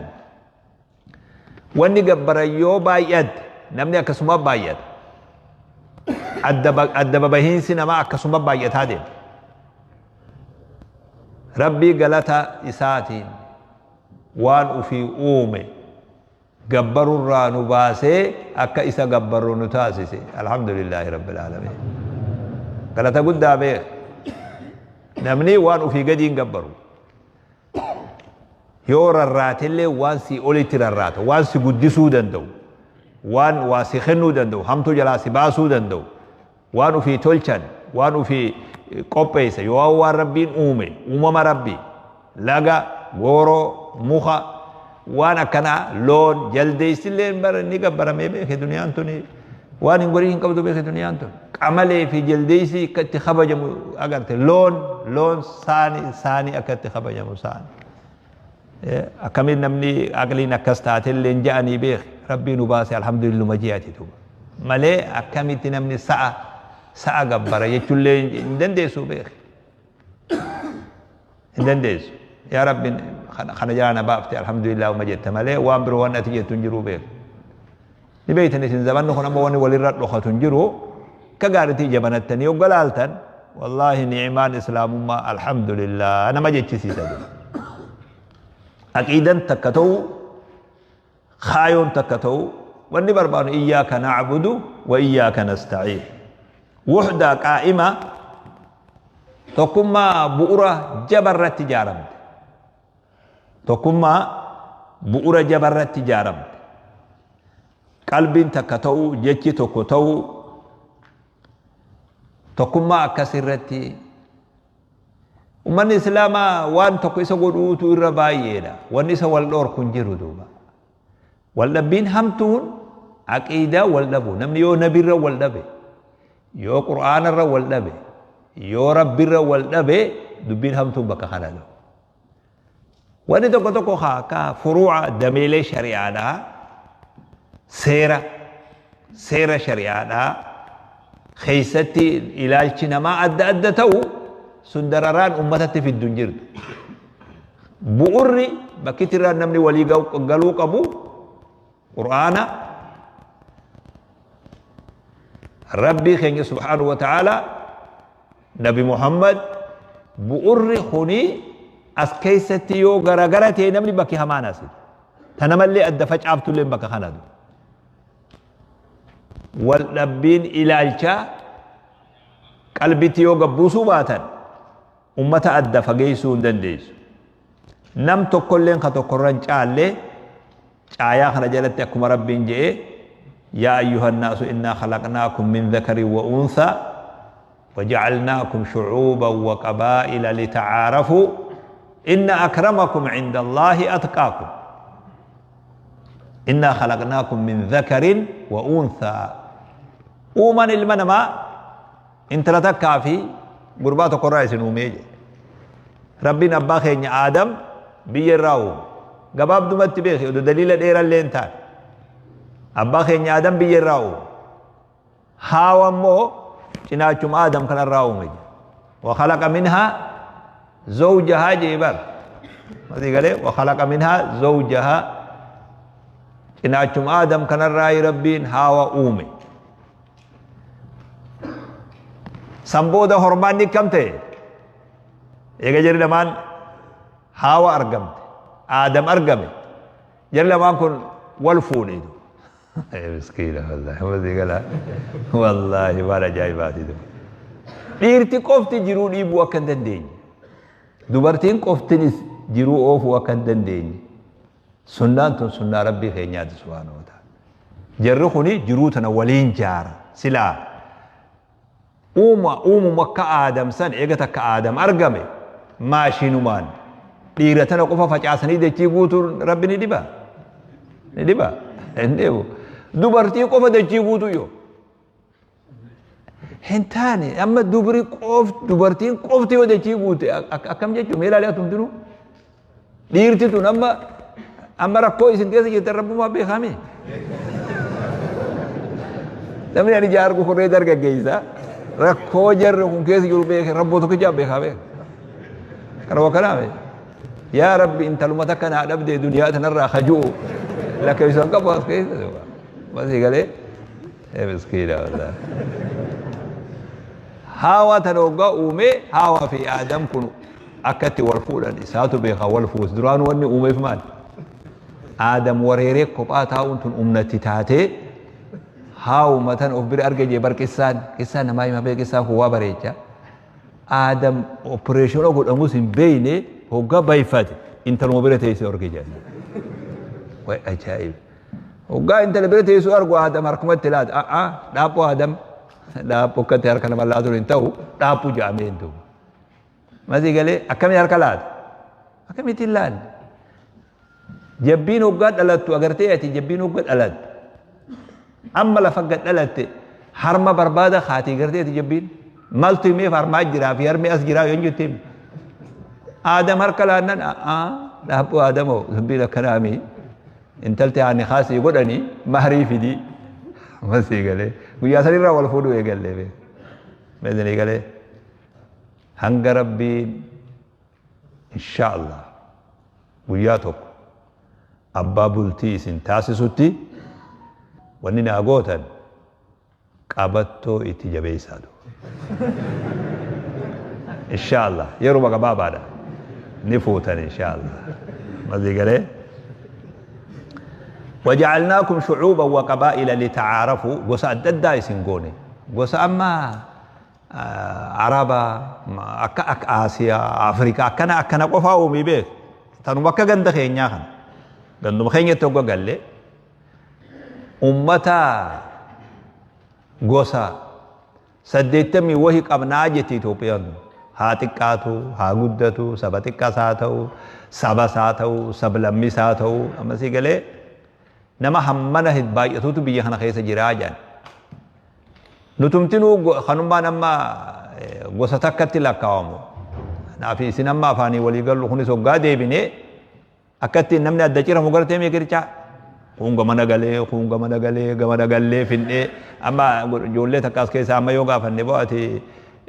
wanni gabbaran yoo baay'ate namni akkasuma baay'ata adda babahiinsi nama akkasuma baay'ataa deema rabbii galata isaatiin waan ufii uume gabbarurraa nu baasee akka isa gabbarru nu taasise alhamdulillahi rabbil aalamiin galata guddaa beek namni waan ufii gadiin gabbaru yoo rarraatellee waan si olitti rarraata waan si guddisuu danda'u waan waa si kennuu danda'u hamtuu jalaa si baasuu danda'u waan ufii tolchan waan ufii qopheessa yoo waan rabbiin uume uumama rabbii laga gooroo muka waan akkanaa loon jaldeessilleen bara ni gabbaramee beeke duniyaan tuni waan hin gorii hin qabdu beeke duniyaan tun qamalee fi jaldeessi akka itti kabajamu agarte loon saani akka itti kabajamu saani akkamiin namni aqliin akkas taatellee ja'anii beeke rabbii nu baase alhamdulillah ji'ati tuba malee akkamitti namni sa'a gabbara jechuullee hin dandeessu beeke hin dandeessu yaa rabbiin kana jala baafte alhamdulillah uma jette malee waan biroo waan ati jettu hin jiru beeke ni beeytan isin zamanni kun amma wanni walirra dhokatu hin jiru ka gaaritii jabanattanii yoo galaaltan wallaahi ni'imaan islaamummaa alhamdulillah nama jechisiisa aqiidan takka ta'u kaayoon takka ta'u wanni barbaadu iyyaaka na'budu wa iyyaaka nasta'iin wuhdaa qaa'ima tokkummaa bu'ura jabarratti ijaaramte tokkummaa bu'ura jabarratti ijaaramte qalbiin takka ta'u jechi tokko ta'u tokkummaa akkasirratti ummanni islaamaa waan tokko isa godhuutu irra baay'eedha wanni isa wal dhoorku hin jiru duuba wal dhabbiin hamtuun aqiidaa wal dhabu namni yoo nabirra wal dhabe yoo qur'aanarra wal dhabe yoo rabbirra wal dhabe dubbiin hamtuun bakka kana dha wanni tokko tokko haa furuuca dameelee shari'aadhaa seera shari'aadhaa keessatti ilaalchi namaa adda adda ta'u sun dararaan ummatatti fiddu hin jirtu bu'urri bakkitti irraa namni walii galuu qabu qur'aana rabbii keenya subhaanahu wa ta'ala nabi muhammad bu'urri kuni as keessatti yoo garagara ta'e namni bakki hamaan asi tanamallee adda facaaftuillee bakka kanatu wal dhabbiin ilaalcha qalbitti yoo gabbuusuu baatan ummata adda fageessuu hin dandeessu nam tokkolleen ka tokkorran caalle caayaa kana jalatti akkuma rabbiin jedhe yaa ayyuhan naasu innaa khalaqnaakum min dhakarin wa unthaa وجعلناكم شعوبا وقبائل لتعارفوا إن أكرمكم عند الله أتقاكم إنا خلقناكم من ذكر وأنثى ومن المنما انت لتكافي قربات قرائس نوميج ربنا باخين آدم بيراو قباب دمت بيخي ودو دليل دير اللينتان أباخين آدم بيراو هاو مو جناچم آدم كان الراومج وخلق منها زوجها جيبر ماذا قال وخلق منها زوجها جناچم آدم كان الراي ربين هاو أومي سنبودا هرماني كم تي إيجا جري لمان هاوا أرقمت آدم أرقمت جري لمان كن والفوني دو مسكينة والله والله ما جايباتي دو dhiirti qofti jiruu dhiibuu akka hin dandeenye dubartiin qoftinis jiruu oofuu akka hin dandeenye sunnaan tun sunnaa rabbii keenyaati subhaanahu wa ta'ala jarri kuni jiruu tana waliin jaara silaa uumuma akka aadam san eega takka aadam argame maashinumaan dhiira tana qofa facaasanii dachii guutuu rabbi ni dhiba hin dhibu dubartii qofa dachii guutuu yoo هنتاني أما دبري قف دبرتين قفتي وده شيء قوتي أكمل جت ميلا ليه تمدرو ديرتي تون أما ركوي سنتيا سجى تربو ما بيخامي تمني أنا جار كو خريج درجة جيزا ركوي جر كون كيس يقول بيخ ربو تو كجاب بيخامي كروا كلامي يا ربي أنت لما تكن على بدي دنيا تنرى خجو لك يسوق بس كيس بس يقول إيه بس كيلا والله هاوا تنوغا اومي هاوا في ادم كن اكتي والفول الاساتو بيخا والفوس دران وني اومي فمان ادم وريري كوباتا انتن امنتي تاتي هاو متن اوف بير ارجي بركسان كسان ما ما بيكسا هو بريجا ادم اوبريشن او غدموسين بيني هوغا بايفات انت الموبيلتي سي اورجي وي عجائب هوغا انت الموبيلتي سي ارغو ادم رقمت تلاد دابو ادم daapu akkatti harka nama laa ture hin ta'u daapu jaameen ta'u masii galee akkami harka laata akkamitti hin laanne jabbiin hoggaa dhalattu agartee ati jabbiin hoggaa dhalattu amma lafa gad dhalatte harma barbaada haatii gartee ati jabbiin maltu himeef harmaa jiraa fi harmi as jiraa yoon jetteem aadam harka laannan daapu aadamoo dubbiin akkanaami intalti haani kaasii godhanii mahrii fidii masii galee guyyaa sanirraa wal fuudhuu eegallee beekan eegalee hanga rabbiin insha Allah guyyaa tokko abbaa bultii isin taasisutti wanni naa gootan qabattoo itti jabeessaa ta'u insha Allah yeroo gabaabaadha ni fuutan insha Allah masii galee وجعلناكم شعوبا وقبائل لتعارفوا غوسا ددا يسنغوني غوسا اما عربا اك اسيا افريكا اكنا قفا ومي بي تنو بكا غند خينيا خن غندو خينيا توغو غالي امتا غوسا سديتمي وهي قبناجتي توبيان هاتقاتو هاغدتو سبتقا ساتو سبا ساتو سبلمي ساتو امسي غلي nama hammana baay'atuutu biyya kana keessa jiraa jedhan nutumtinuu kanummaan amma gosa takkatti lakkaawamu naafi isin amma afaanii walii gallu kunis hoggaa deebinee akkatti namni adda ciramu gartee meeqircaa kun gamana galee finnee amma ijoollee takkaas keessa amma yoo gaafanne bo'ati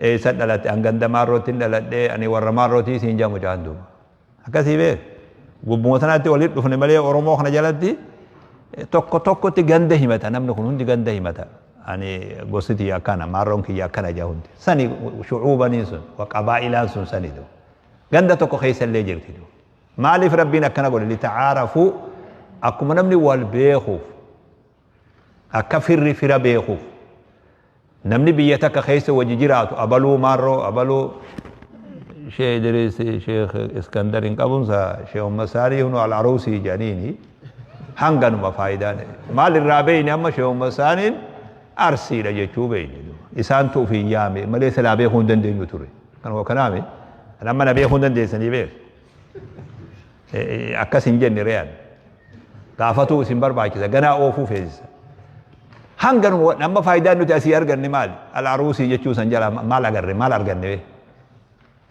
eessa dhalatte hanganda maarrootiin dhaladhee ani warra maarrootii siin jamu jaan duuba akkasii bee gubbuma sanaatti walitti dhufne malee oromoo kana jalatti tokkotti ganda himata namni kun hundi ganda himata ani gositi akkana marron ki akkana jahundi sani shu'ubani sun wa qabailan sun sani do ganda tokko keessa illee jirti do maalif rabbina akkana godhe li ta'arafu akkuma namni wal beekhu akka firri fira beekhu namni biyya takka keessa waji jiraatu abaluu marro abaluu شيخ إدريس شيخ اسكندر قبونسا شيخ مساري هنا على عروسي جانيني هنغن مفايدان مال الرابين أما شيخ مسانين أرسي لجتو بيني إسان تو في يامي ملي سلابي هندن دين يتوري كان هو كلامي أنا ما نبي هندن دين سني بيه أكاسين جن ريان كافتو سنبر باكيسا غنا أوفو فيز هنغن نما فايدان نتأسي أرغن مال العروسي جتو سنجلا مال أرغن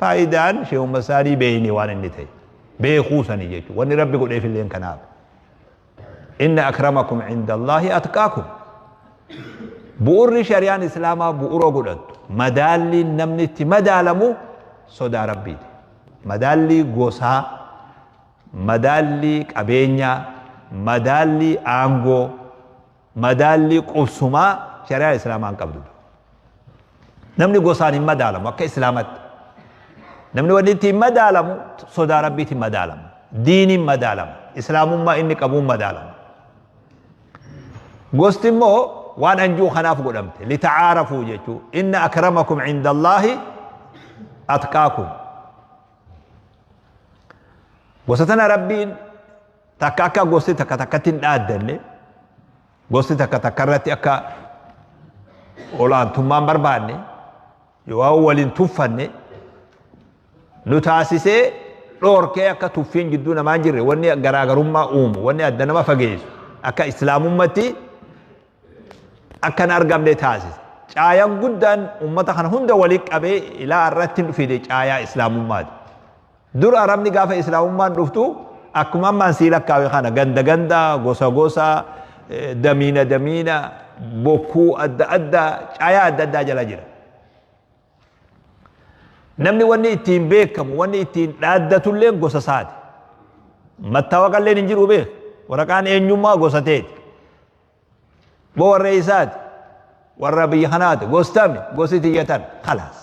فايدان شيء مساري بيني وانا نتاي بيخوسني جيتو واني ربي قد في اللين كناب إن أكرمكم عند الله أتقاكم بؤر شريان إسلاما بؤر قدد مدالي نمنتي مدالمو صدا ربي مدالي غوسا مدالي كابينيا مدالي آنغو مدالي قبسما شريان إسلاما قبضو نمني غوساني مدالمو أكا إسلامت namni wanni ittiin madaalamu sodaa rabbiitiin madaalama diiniin madaalama islaamummaa inni qabuun madaalama gosti immoo waan anjuu kanaaf godhamte litacaarafuu jechuu inna akramakum cinda allaahi atqaakum gosa tana rabbiin takka akka gosti takka takkatti hin dhaaddanne gosti takka takka irratti akka olaantummaan barbaanne yoo waliin tuffanne nu taasisee dhoorkee akka tuffiin gidduu namaa hin jirre wanni garaagarummaa uumu wanni adda nama fageessu akka islaamummatti akka hin argamne taasise caayaan guddaan ummata kana hunda walii qabee ilaa irratti fide caayaa islaamummaati dur arabni gaafa islaamummaan dhuftu akkuma ammaan sii lakkaawe kana ganda ganda gosa gosa damiina damiina bokkuu adda adda caayaa adda addaa jala jira namni wanni ittiin beekamu wanni ittiin dhaaddatulleen gosa isaati mattaawaqalleen hin jiru beek waraqaan eenyummaa gosa teeti boo warra isaati warra biyya kanaati gostami gosi tiyyatan khalaas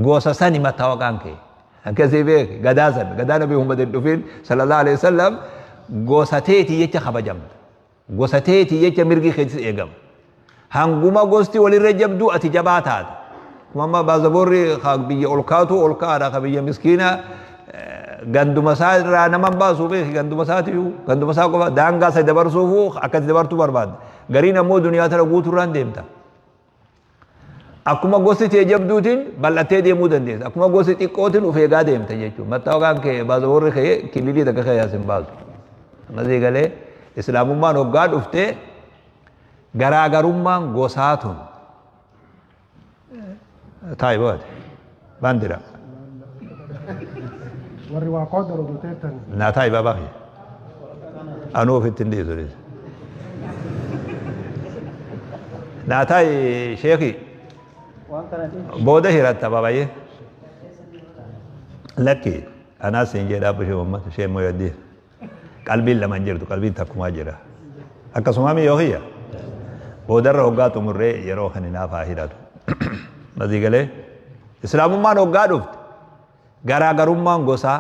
gosa sani mattaawaqaan kee akkasii beek gadaa san gadaa nabii Muhammad dhufin sallallahu alaihi wasallam gosa teeti jecha kabajamta gosa teeti jecha mirgi keessa eegama hanguma gosti walirra jabduu ati jabaa taata mama bazaborri biyya olkaatu olkaadha ka biyya miskiina ganduma isaa irraa nama baasu beek ganduma isaa qofa daangaa isa dabarsuufu akkati dabartuu barbaadde gariin ammoo duniyaa tana guuturraan deemta akkuma gosti tee jabduutiin bal'attee deemuu dandeessa akkuma gosti xiqqootiin of eegaa deemta jechuudha mattaawaqaan kee bazaborri kee kililii takka kee yaasin baasu ammasii galee islaamummaan hoggaa dhuftee garaagarummaan gosaatun taa'e boode bandira warri waa qoodaro duteettan naa taa'e baabaa anuu ofitti hin dhiisu naa taa'e sheekii booda hiratta babayee lakki anaas hin jedhaa bishee uummata ishee immoo yaddii qalbiin lama hin jirtu qalbiin takkumaa jira akkasuma yoo hiyya boodarra hoggaa xumurree yeroo kan hinaaf haa hidhatu mazigalee islaamummaan hoggaa dhufte garaagarummaan gosaa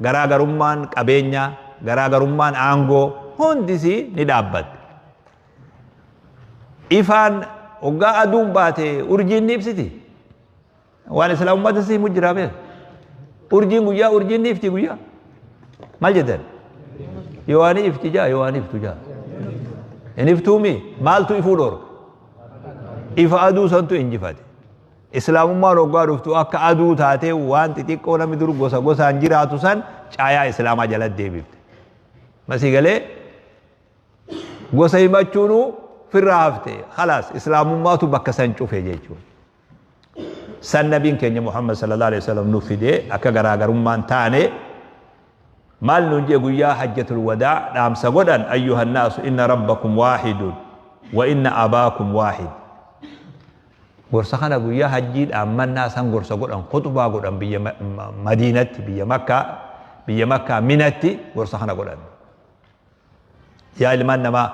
garaagarummaan qabeenyaa garaagarummaan aangoo hundisii ni dhaabbatte ifaan hoggaa aduun baate urjiin ni ibsiti waan islaamummaa tasii mujjiraa beek urjiin guyyaa urjiin ni ifti guyyaa maal jedhan yoo waan ifti jaa yoo waan iftu jaa hin iftuumi maaltu ifuu dhorka ifa aduu santu injifate islaamummaan hoggaa dhuftu akka aduu taatee waan xixiqqoo namni dur gosa gosaan jiraatu san caayaa islaamaa jalatti deebifte masii galee gosa himachuunu firraa hafte khalaas islaamummaatu bakka san cufe jechuudha san nabiin keenya Muhammad sallallahu alaihi wasallam nu fidee akka garaagarummaan taane maal nuun jee guyyaa hajjatul wadaa dhaamsa godhan ayyuhan naasu inna rabbakum waahidun wa inna abaakum waahid gorsa kana guyyaa hajjii dhaammannaa san gorsa godhan khutbaa godhan biyya madiinatti biyya makkaa minatti gorsa kana godhan yaa ilmaan namaa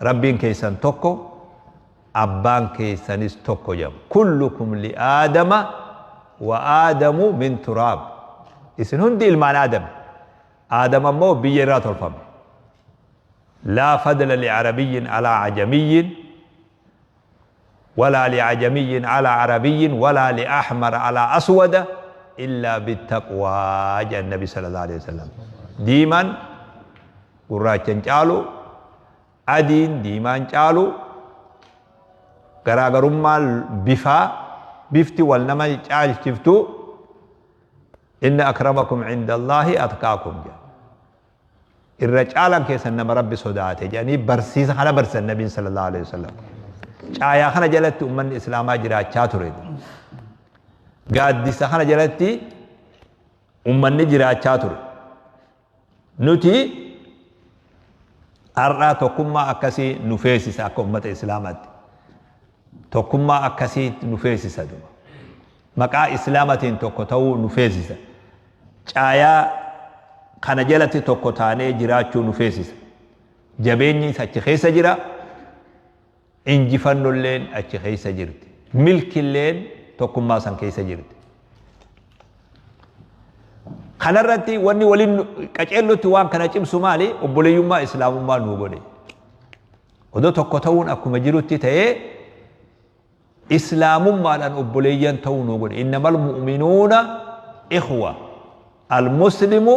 rabbiin keessan tokko abbaan keessanis tokko jedhama kullukum li aadama wa aadamu min turaab isin hundi ilmaan aadam ammoo biyya irraa tolfame laa fadla li arabiyyin alaa ajamiyyin ولا لعجمي على عربي ولا لأحمر على أسود إلا بالتقوى جاء النبي صلى الله عليه وسلم ديما قراجن جالو أدين ديما جالو غراغرما بفتي والنما جال شفتو إن أكرمكم عند الله أتقاكم جاء الرجال كيسن ربي صداته يعني برسيس خلا برس النبي صلى الله عليه وسلم caayaa kana jalatti ummanni islaamaa jiraachaa ture gaaddisa kana jalatti ummanni jiraachaa ture nuti har'aa tokkummaa akkasii nu feesisa akka ummata islaamaatti tokkummaa akkasii nu feesisa maqaa islaamatiin tokko ta'uu nu feesisa caayaa kana jalatti tokko taanee jiraachuu nu feesisa jabeenyi achi keessa jira injifannolleen achi keessa jirti milkilleen tokkummaa san keessa jirti kanarratti wanni waliin qaceellotti waan kana cimsu maali obboleeyyummaa islaamummaa nu godhe odoo tokko ta'uun akkuma jirutti ta'ee islaamummaadhaan obboleeyyan ta'uu nu godhe innamal mu'minuuna ikhwa almuslimu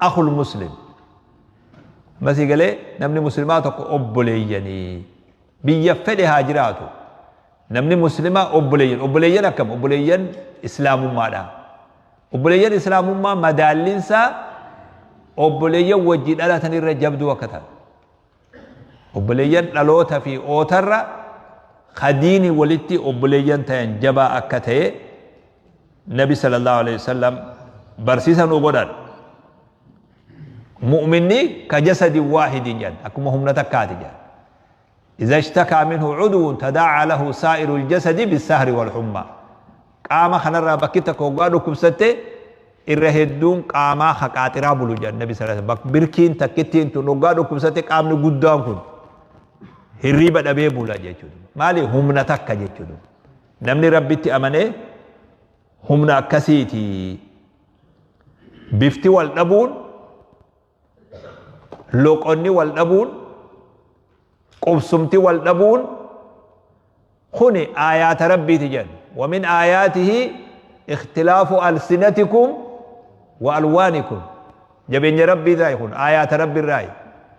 akhul muslim masii galee namni muslimaa tokko obboleeyyanii biyya fedhe haa jiraatu namni muslimaa obboleeyyan akkam obboleeyyan islaamummaadha obboleeyyan islaamummaa madaallinsaa obboleeyyan wajjii dhalatan irra jabduu akka ta'an obboleeyyan dhaloota fi ootarra khadiini walitti obboleeyyan ta'an jabaa akka ta'e nabi sallallahu alaihi wasallam barsiisa nu godhan mu'minni ka jasadi waahidin jedhan akkuma humna takkaati jedhan إذا اشتكى منه عضو تداعى له سائر الجسد بالسهر والحمى قام خنرا بكيتك وقالوا كبسته الرهدون قام خقاطرا بلو جان النبي صلى الله عليه وسلم بركين تكتين تنقالوا كبسته قام نقدام كن هريبا دبي بولا جيتشو مالي همنا تكا جيتشو نمني ربيتي أماني همنا كسيتي بفتي والنبون لوقني والنبون قبسمتي والنبون خني آيات ربي تجن ومن آياته اختلاف ألسنتكم وألوانكم جبين ربي ذا يكون آيات ربي الرأي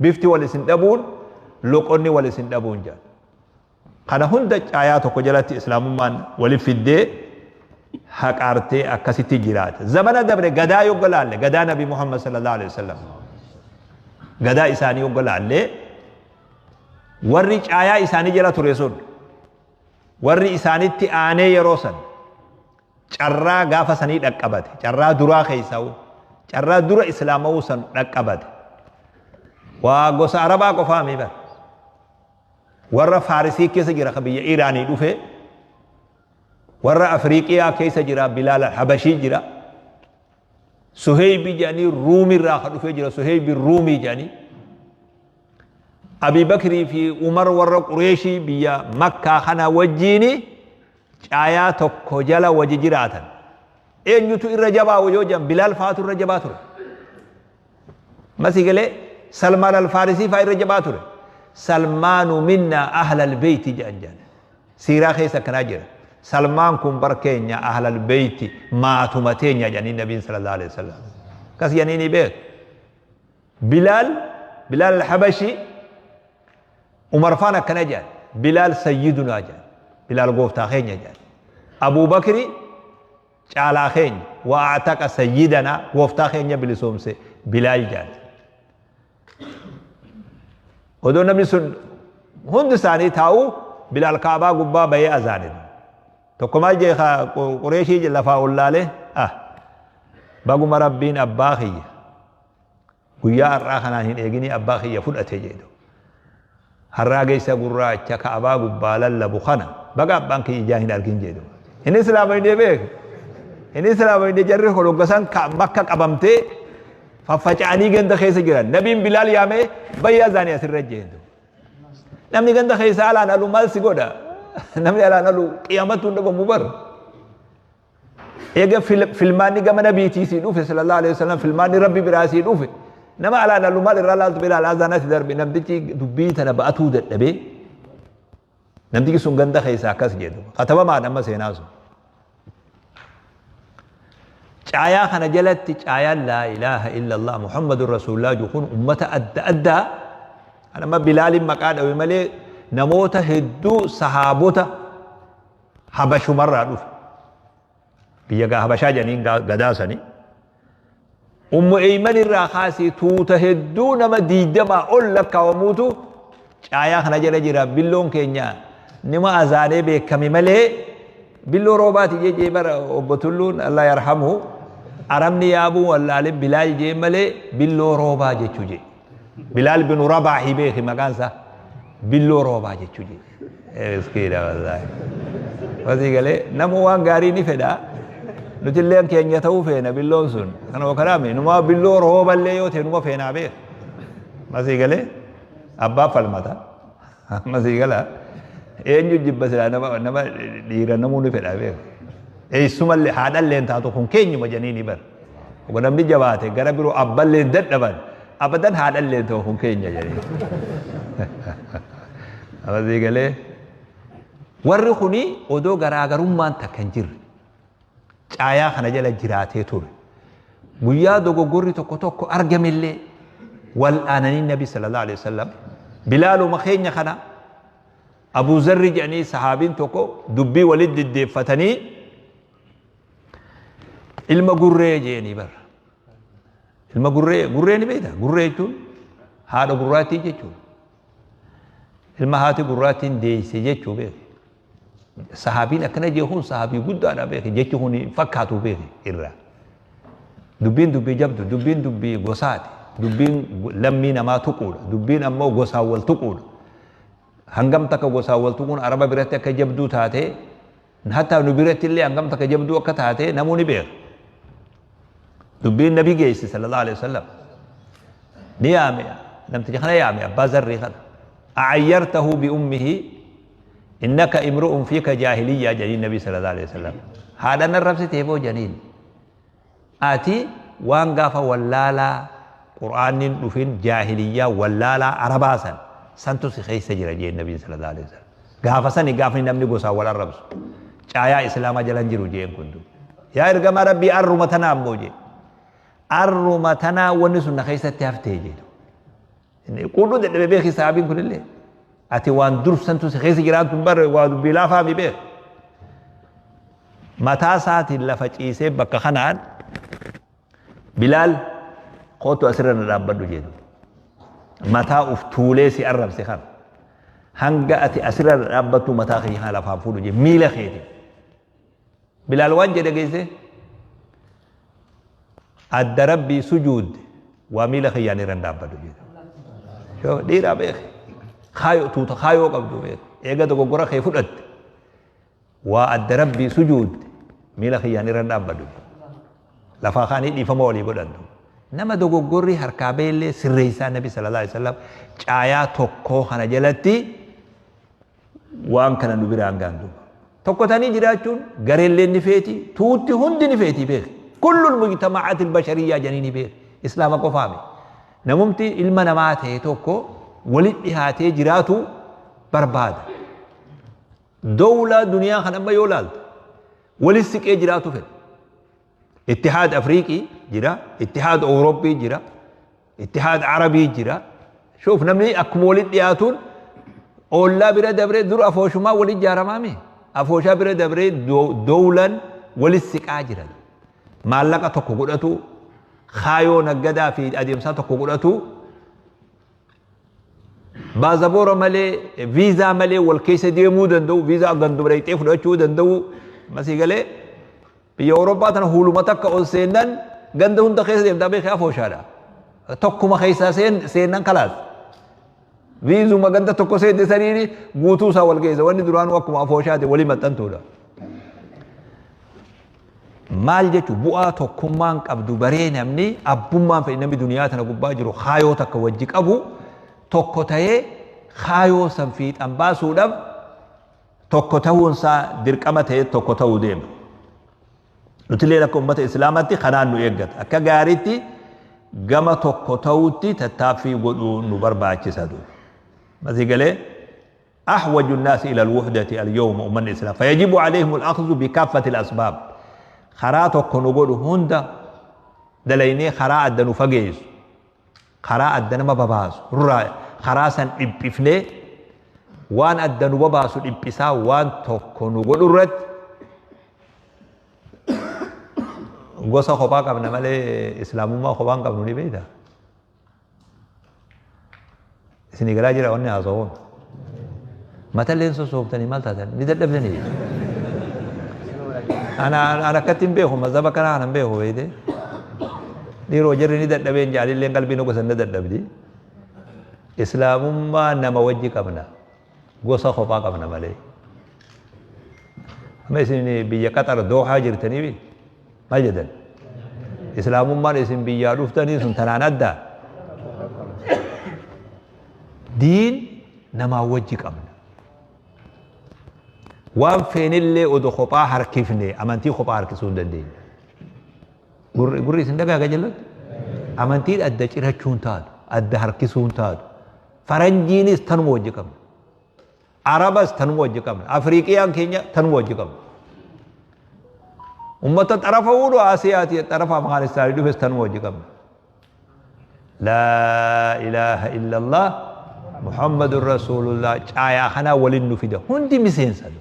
بفتي والسندبون لقني والسندبون جان خنا هندج آياتك جلت إسلام من ولف الدي حق أرتي أكسيتي جرات زمن دبر غدا يقلال غدا نبي محمد صلى الله عليه وسلم غدا إساني يقلال warri caayaa isaanii jala ture sun warri isaanitti aanee yeroo san carraa gaafa sanii dhaqqabate carraa duraa keessaa'u carraa dura islaama'uu san dhaqqabate waa gosa arabaa qofaa mi bar warra faarisii keessa jira ka biyya iiraanii dhufe warra afriiqiyaa keessa jira bilaal habashii jira suheybi jedhanii ruumirraa ka dhufe jira suheybi ruumii jedhanii أبي بكر في عمر ور قريشي بيا مكة خنا وجيني آيات كجلا وججراتا إن يتو الرجبا وجوجا بلال فاتو الرجباتو ما سيقول سلمان الفارسي فاي الرجباتو سلمان منا أهل البيت جانجان سيرا خيسا كناجر سلمان كم بركين يا أهل البيت ما تمتين يا جاني النبي صلى الله عليه وسلم كاس يانيني بيت بلال الحبشي عمر فانا كنجان بلال سيدنا جان بلال قوفتا خين جان أبو بكر شعلا خين وأعتق سيدنا قوفتا خين بلسوم سي بلال جان ودو نبي سن هند ثاني تاو بلال كعبا قبا بي أزان تقمال جيخا قريشي جلفا الله له باقو مربين أباخي ويا الراخنا هين ايغني أباخي يفود أتجيدو harraageysa gurraacha ka'abaa gubbaa lallabu kana baga abbaan kiyya ijaa hin argin jedhu inni islaamayne beek inni islaamayne jarri hologgasan makka qabamtee faffaca'anii ganda keessa jiran nabiin bilaal yaamee bayyaa zaanii asirra jedhu namni ganda keessa alaan alu maal si godha namni alaan alu qiyaamattuun dhabamu bar eega filmaanni gama nabiitii si dhufe sallallahu alaihi wasallam filmaanni rabbi biraa si dhufe nama ala nalu mal irralal bilal azanati darbi namtichi dubita na baatu daddabe namtichi sun ganda khaysa kas jedhu kataba ma nama seenaasu caaya kana jalatti caaya la ilaha illa allah muhammadur rasulullah jukun ummata adda anama bilal maqada wi male namota heddu sahabota habashu marra duf biyaga habasha janin gadasani أيمن الرخاسي توتا هدو نما ديدما أول لك وموتو شايا خنا جرى جرى بلون كينيا نما أزاني بكمي ملي بلو روبات جي بر وبتلون الله يرحمه أرمني أبو والله علي بلال جي ملي بلو روبا جي تجي بلال بن رباح بيخ مكان سا بلو روبا جي تجي اسكيرا والله وزي قال نمو وان غاري نفدا نتلين كينيا تو فينا بلون سن أنا وكلامي نما بلو روبا اللي يوتي نما فينا بيه ما سيقله أبا فالمتا ما سيقله إنجو جيب بس نما ديرا نمو نفيدا بيه إيه سوما اللي هذا اللي انت هتكون كينيو مجانيني بر ونمني جباته قربوا أبل لين دبن أبدا هذا اللي توهم كينيا يعني أبدا قال ورخني ودو غراغرون ما تكنجر caayaa kana jala jiraatee ture guyyaa dogoggorri tokko tokko argamillee wal aananii nabi sallallahu alaihi wasallam bilaaluma keenya kana Abu Zarri jedhanii sahaabiin tokko dubbii walitti diddeeffatanii ilma gurree jedhanii bara ilma gurree ni beekta gurree jechuun haadha gurraattii jechuudha ilma haati gurraattiin deesse jechuu beeku sahabiin akkana jechuun sahabii guddaadha beeku jechuun fakkaatu beeku irraa dubbiin dubbii jabdu dubbiin dubbii gosaati dubbiin lammii namaa tuquudha dubbiin ammoo gosaa wal tuquudha hangam takka gosaa wal tuquun araba biratti akka jabduu taate hatta nu biratti illee hangam takka jabduu akka taate namoonni beeku dubbiin nabi geessi sallallahu alaihi wasallam ni yaame namtichi kana yaame abbaa zarrii kana a'ayyartahu bi ummihi إنك امرؤ فيك جاهلية جنين النبي صلى الله عليه وسلم هذا الرفس تيبو جنين آتي وان غافا ولالا قرآن نفين جاهلية ولالا عرباسا سنتو سخي سجر جين النبي صلى الله عليه وسلم غافا سني غافا نمني قصا ولا الرفس چايا إسلام جلن جرو جين كنتو يا إرغم ربي أرمتنا أموجي أرمتنا ونسو نخيسة تفتي جين قولوا ده بيخي صحابين كل اللي ati waan dursantu si keessa jiraatu bar waa dubbii laafaa mi beek mataa isaatiin lafa ciisee bakka kanaan Bilaal kootu asirra na dhaabbadhu jedhu mataa uf tuulee si arrabse kan hanga ati asirra na dhaabbattu mataa kiyyaa lafaan fuudhu jedhu miila keeti Bilaal waan jedhe geesse adda rabbii sujuud waa miila kiyyaan irra dhaabbadhu jedhu dhiiraa beek خايو توتا خايو قبضو بيت ايغا دوغورا خي فدت وا اد ربي سجود ميلا خياني رن ابدو لفا خاني دي فمولي بدن نما دوغوري هركابيل سريسا النبي صلى الله عليه وسلم چايا توكو خنا جلتي وان كان نبيران غاندو توكو تاني جراچون غريل نفيتي توتي هند نفيتي بيت كل المجتمعات البشريه جنيني بيت اسلام کو فامي نممتي علم نماته توكو ولد إهاتي جراتو برباد دولة دنيا خنما يولال ولد سكي جراتو فين اتحاد أفريقي جرا اتحاد أوروبي جرا اتحاد عربي جرا شوف نمني أكمولد إهاتون أولا برا دبري در أفوشما ولد جارمامي أفوشا برا دبري دولا ولد سكا جرا مالكا تقو قدتو خايو نقدا في أديمسا تقو قدتو بازابورا مالي فيزا مالي والكيس ديمو دندو فيزا غندو بريتي فدوچو دندو مسي غلي في اوروبا تن هولمتك او سينن غندو هند كيس ديم دبي خافو شادا توكما خيسا سينن خلاص فيزو ما غند توكو سيد سريري غوتو سا والكيس وني دران وكما افوشاده ولي متنتو دا مال جچو بوا توكمان قبدو بري نمني ابومان في نبي دنيا تن غبا جرو خايو تك وجي قبو tokko ta'ee kaayoo san fiixan baasuudhaaf tokko ta'uunsaa dirqama ta'ee tokko ta'uu deema. Nutillee akka uummata islaamatti kanaan nu eeggata. Akka gaariitti gama tokko ta'uutti tattaaffii godhuu nu barbaachisa. Masii galee أحوج الناس إلى الوحدة اليوم أمة الإسلام فيجب عليهم الأخذ بكافة الأسباب. خراتك نقول هندا دليني خراء الدنو فقيس خراء الدنو مباباس رأي خراسا إبفني وان الدنو مباباس إبسا وان تكو نقول رد gosa kophaa qabna malee islaamummaa kophaan qabnu ni beekta. Isin garaa jira wanni haasa'uun. Matalleen sossooftanii maal taatan ni dadhabdanii. Ana akkatti hin beeku mazhaba kanaa hin beeku beekte. Dhiiroo jirri ni dadhabeen jaalilleen qalbiin gosa ni dadhabdi. Islaamummaa nama wajji qabna. Gosa kophaa qabna malee. Amma isin biyya Qaxar Doohaa jirtanii maal jedhan islaamummaan isin biyyaa dhuftanii sun tanaan adda diin namaa wajji qabna waan feenillee odoo kophaa harkifne amantii kophaa harkisuu hin dandeenye gurri isin dagaaga jallat amantiin adda cirachuun taatu adda harkisuun taatu faranjiinis tanuma wajji qabna arabas tanuma wajji qabna afriikiyaan keenya tanuma wajji qabna ummata xarafa wudu asiyaati xarafa afghanistaan dhufes tanuma wajji qabna laa ilaaha illallah muhammadur rasulullah caayaa kana waliin nu fida hundi miseensadu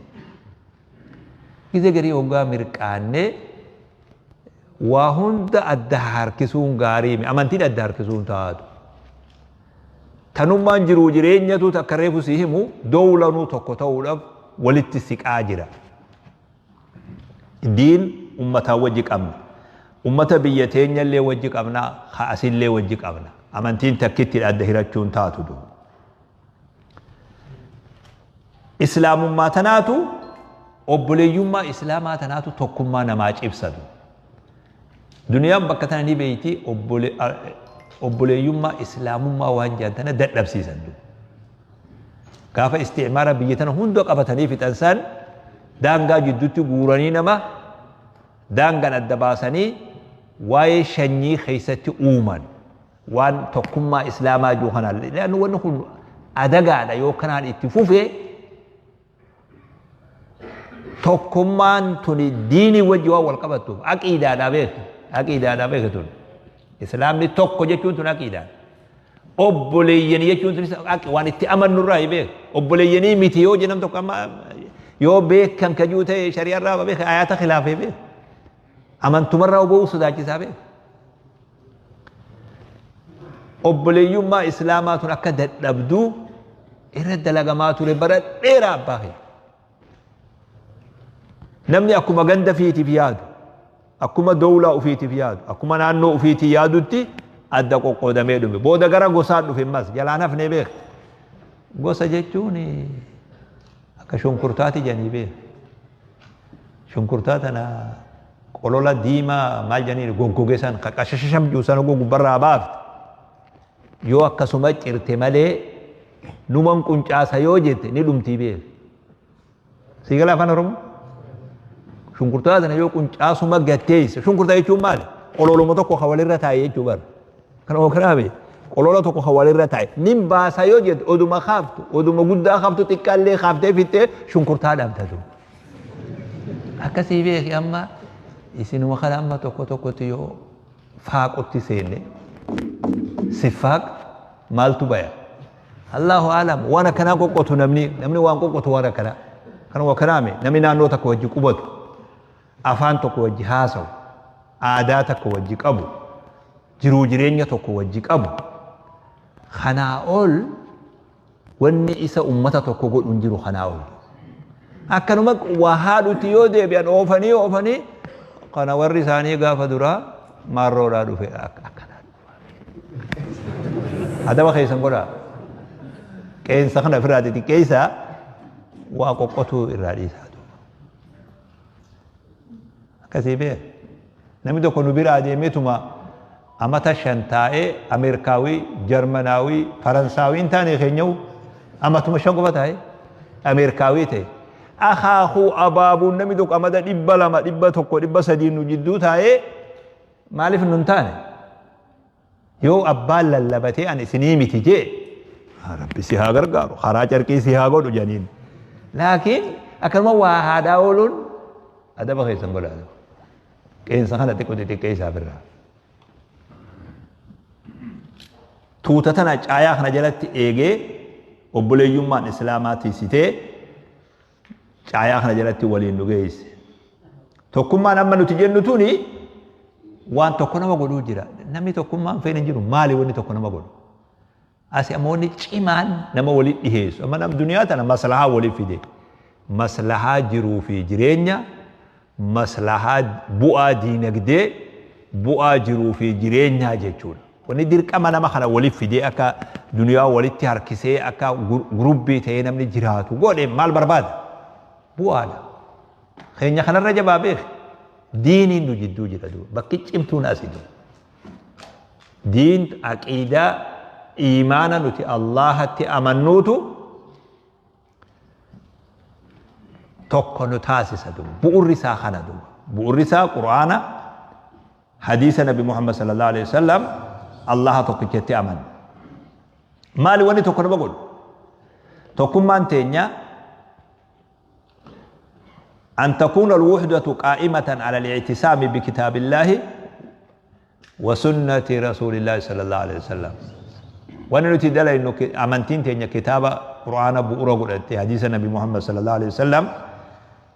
gize garii hoggaa mirqaannee waa hunda adda harkisuun gaarii amantiin adda harkisuun taatu tanummaan jiruu jireenyatu takka reefu si himu dowlanuu tokko ta'uudhaaf walitti siqaa jira diin ummataa wajji qabna ummata biyya teenyallee wajji qabna haasillee wajji qabna amantiin takkitti adda hirachuun taatu du islaamummaa tanaatu obboleeyyummaa islaamaa tanaatu tokkummaa namaa cibsatu duniyaan bakka tana ni beeyti obboleeyyummaa islaamummaa waan jaantana dadhabsiisan gaafa isticmaara biyya tana hunda qabatanii fixansan daangaa jidduutti guuranii nama daangaan adda baasanii waa'ee shanyii keessatti uuman waan tokkummaa islaamaa jiru kanaan ilaanu wanni kun adagaadha yoo kanaan itti fufee tokkummaan tuni diinii wajji waan wal qabattuuf aqiidaadhaa beektu islaamni tokko jechuun tun aqiidaan obboleeyyanii jechuun tun waan itti amannurraa beek obboleeyyanii miti yoo jedham tokko amma yoo beekan kajuu ta'e shari'arraa beek ayaata khilaafee beek amantumarraa oba'uu sodaachisaa beek obboleeyyummaa islaamaa tun akka dadhabduu irra dalagamaa ture bara dheeraa abbaa kee namni akkuma ganda fiitiif yaadu akkuma dowlaa ufiitiif yaadu akkuma naannoo ufiitii yaadutti adda qoqqoodamee dhume booda gara gosaan dhufe mas jalaan hafnee beek gosa jechuun akka shunkurtaati janii beek shunkurtaa tana qolola diimaa maal janii goggoge san qashashasham juusan gogu barraa baafte yoo akkasuma cirte malee numan quncaasa yoo jette ni dhumtii beek siigala afaan oromoo shunkurtaa tana yoo quncaasuma gatteessa shunkurtaa jechuun maali qololuma tokko hawalirra taa'e jechuu bar kana ookraabe qolola tokko hawalirra taa'e nin baasa yoo jedhu oduma kaaftu oduma guddaa kaaftu xiqqaallee kaaftee fittee shunkurtaa dhabdatu akkasii beeki amma isinuma kana amma tokko tokkotti yoo faaqutti seenne sifaaq maaltu baya allahu alam waan akkanaa qoqqotu namni waan qoqqotu waan akkanaa kana wakanaame namni naannoo tokko wajji qubatu afaan tokko wajji haasawu aadaa tokko wajji qabu jiruu jireenya tokko wajji qabu kanaa ol wanni isa ummata tokko godhun jiru kanaa ol akkanuma waa haadhutti yoo deebi'an oofanii kana warri isaanii gaafa duraa maarroodhaa dhufe akkanaa adaba keessan godhaa qeensa kana ofirraa xixiqqeessaa waa qoqqotuu irraa dhiisaa akkasii beek namni tokko nu bira adeemetuma amata 5 taa'ee ameerikaawii jarmanaawii faransaawii hin taane keenyawu amatuma 5 qofa taa'ee ameerikaawii ta'e akaakuu abaabuun namni tokko amata 200 100 100 nu jidduu taa'ee maaliif nun taane yoo abbaan lallabatee an isinii miti jee rabbi si haa gargaaru karaa carqii si haa godhu janiin laakiin akkanuma waa haadaa ooluun adaba keessan godhaa qeensa kana xiqqeessaa birraa tuuta tana caayaa kana jalatti eegee obboleeyyummaan islaamaa tiisitee caayaa kana jalatti waliin nu geesse tokkummaan amma nuti jennu tuni waan tokko nama godhuu jira namni tokkummaan feene jiru maali wanni tokko nama godhu asi amoonni cimaan nama walitti dhiheessu amma nam duniyaa tana maslahaa waliif fide maslahaa jiruu fi jireenya maslahaa bu'aa diinagdee bu'aa jiruu fi jireenyaa jechuudha wanni dirqama nama kana waliif fide akka duniyaa walitti harkisee akka gurubbii ta'ee namni jiraatu godhe maal barbaada bu'aadha keenya kanarra jabaa beek diiniin nu jidduu jira bakki cimtuun asidu diin aqiidaa iimaana nuti allahatti amannuutu tokko nu taasisa bu'urri isaa kana bu'urri isaa qur'aana حديث نبي محمد صلى الله عليه وسلم الله توكيتي أمن مالي وني توكنا بقول توكم ما أنتينيا أن تكون الوحدة قائمة على الاعتصام بكتاب الله وسنة رسول الله صلى الله عليه وسلم وانا نتدل انه امانتين تينيا كتاب قرآن بؤرا قلت حديث النبي محمد صلى الله عليه وسلم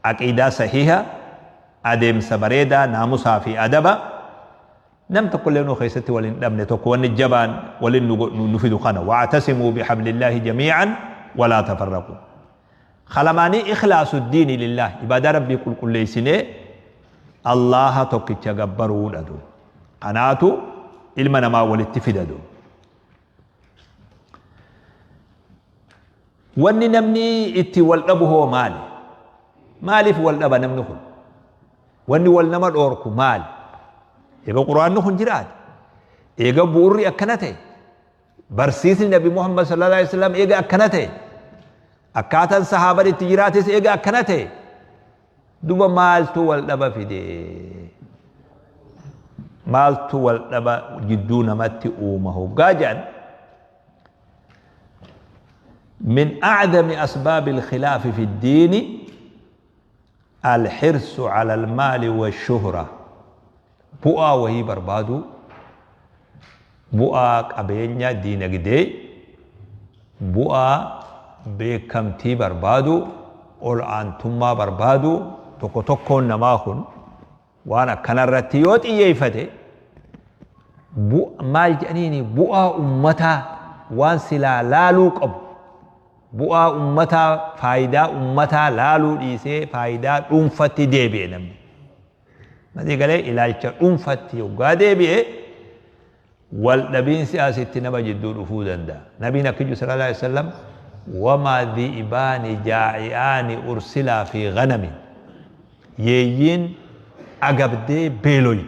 عقيدة صحيحة ادم سبريدا ناموسا في ادبا نم تقول لنا خيستي ولن لم نتكون الجبان ولن نفيد خنا واعتصموا بحبل الله جميعا ولا تفرقوا خلماني إخلاص الدين لله إبادة ربي كل سنة الله توكي تجبروا لدو قناتو علم نما والاتفدادو واني نمني اتي والأب هو مالي في والأب نمنخن واني والنما الأوركو مال يقول قرآن نخن جراد يقول بوري أكنته برسيس النبي محمد صلى الله عليه وسلم يقول أكنته akkaataan sahaaba itti jiraates eega akkana ta'e duba maaltu wal dhaba fide maaltu wal dhaba jidduu namatti uuma hoggaa jedhan من أعظم أسباب الخلاف في الدين الحرص على المال والشهرة بؤا وهي بربادو بؤا قبينيا دين قدي بؤا beekamtii barbaadu ol aantummaa barbaadu tokko tokkoon namaa kun waan akkanarratti yoo xiyyeeffate maal jedhaniini bu'aa ummataa waan silaa laaluu qabu bu'aa ummataa faayidaa ummataa laaluu dhiisee faayidaa dhuunfatti deebi'e namni matii galee ilaalcha dhuunfatti yoggaa deebi'e wal dhabiinsi asitti nama jidduu dhufuu danda'a nabiin akkiju sallallahu alaihi wasallam وما ذئبان جائعان أرسلا في غنم يين أقبدي بيلوي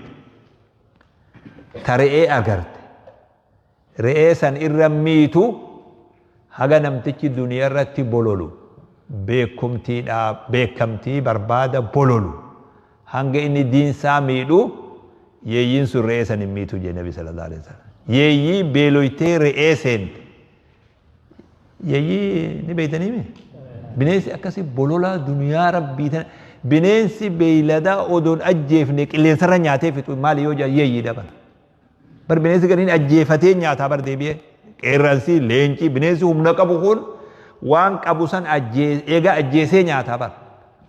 ترئي أقرد رئيسا إرميتو هغا نمتكي دنيا رتي بولولو بيكمتي بربادة بولولو هنگا إني دين ساميدو يين سو رئيسا نميتو جي نبي صلى الله عليه وسلم يين بيلويتي رئيسين يجي نبيتني مين بنيسي أكاسي بولولا دنيا ربي بنيسي بيلدا أودون أجيفنك اللي سرنا نياته في مالي يوجا يجي دبنا بر بنيسي كرين أجيفتين نياتا بر ديبيه كيرانسي لينشي بنيسي هم نكابوخون وان كابوسان أجيس إيجا أجيسي نياتا بر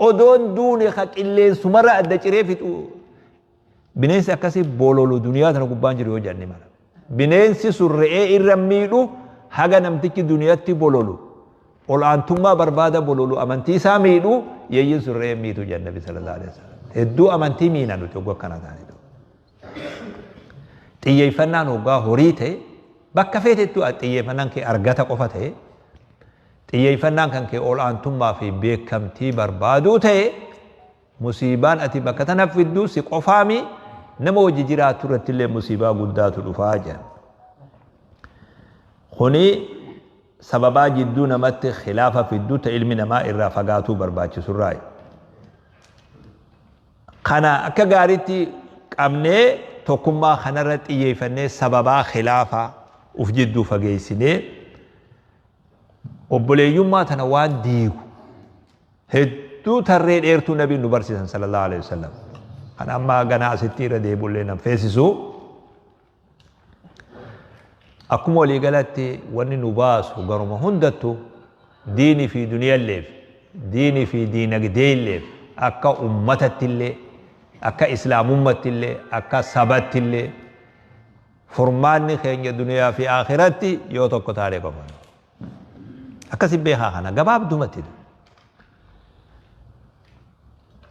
أودون دوني خاك اللي سمرا أدجري في بنيسي أكاسي بولولو دنيا تنقبان جريو جاني مالا بنيسي سرعي إرميلو haga namtichi duniyatti bololu ol aantummaa barbaada bololu amantii isaa miidhu yeeyyin surree miitu jedhan nabi sallallahu alaihi wasallam hedduu amantii miina nuti oggo akkana taanidha xiyyeeffannaan hoggaa horii ta'e bakka feetettu xiyyeeffannaan kee argata qofa ta'e xiyyeeffannaan kan kee ol aantummaa fi beekamtii barbaaduu ta'e musiibaan ati bakka tana fidduu si qofaami nama wajji jiraatu irratti illee musiibaa guddaatu dhufaa jedhan خني سببا جدو نمت خلافة في الدوت علم نما إرى فقاتو برباچ سراي خنا أكا غاريتي قمني توكما خنرت إيفني سببا خلافة أفجدو فقيسيني وبلي يوم تنوان ديو هدو ترين إرتو نبي نبرسي صلى الله عليه وسلم خنا أما غنا ستيرة ديبو لنا فيسيسو أكمل ولي قالت وني نباس وقرم هندتو ديني في دنيا الليف ديني في دينك دي الليف أكا أمتت اللي أكا إسلام أمت اللي أكا سبت اللي فرماني خيني دنيا في آخرتي يوتوكو تاريكو فانو أكا سبيها خانا قباب دومتي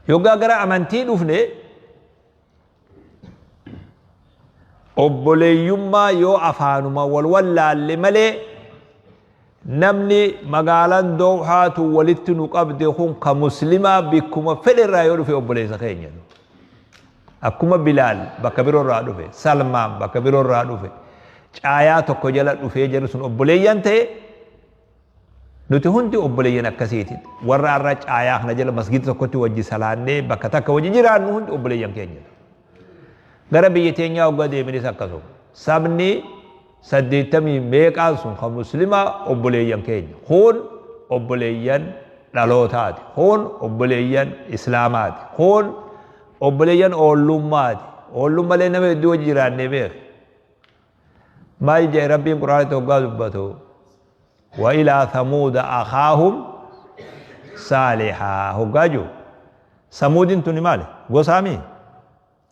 يوغا قرأ أمانتي دفني obboleeyyummaa yoo afaanuma walwallaalle malee namni magaalaan doohaatu walitti nu qabde kun ka muslimaa bikkuma fedherraa yoo dhufe obboleessa keenya akkuma bilaal bakka biroorraa dhufe salmaan bakka biroorraa dhufe caayaa tokko jala dhufee jedhu sun obboleeyyan ta'e nuti hundi obboleeyyan akkasiiti warra arra caayaa kana jala masgida tokkotti wajji salaannee bakka takka wajji jiraannu hundi obboleeyyan keenya gara biyya teenyaa hoggaa deeminis akkasuma sabni saddeettamii meeqaan sun kan muslimaa obboleeyyan keenya kun obboleeyyan dhalootaati kun obboleeyyan islaamaati kun obboleeyyan oollummaati oollummalee nama hedduu wajji jiraannee beeka maal jedhe rabbiin quraanatti hoggaa dubbatu wa ilaa thamuuda akhaahum saalihaa hoggaa jiru samuudin tuni maali gosaami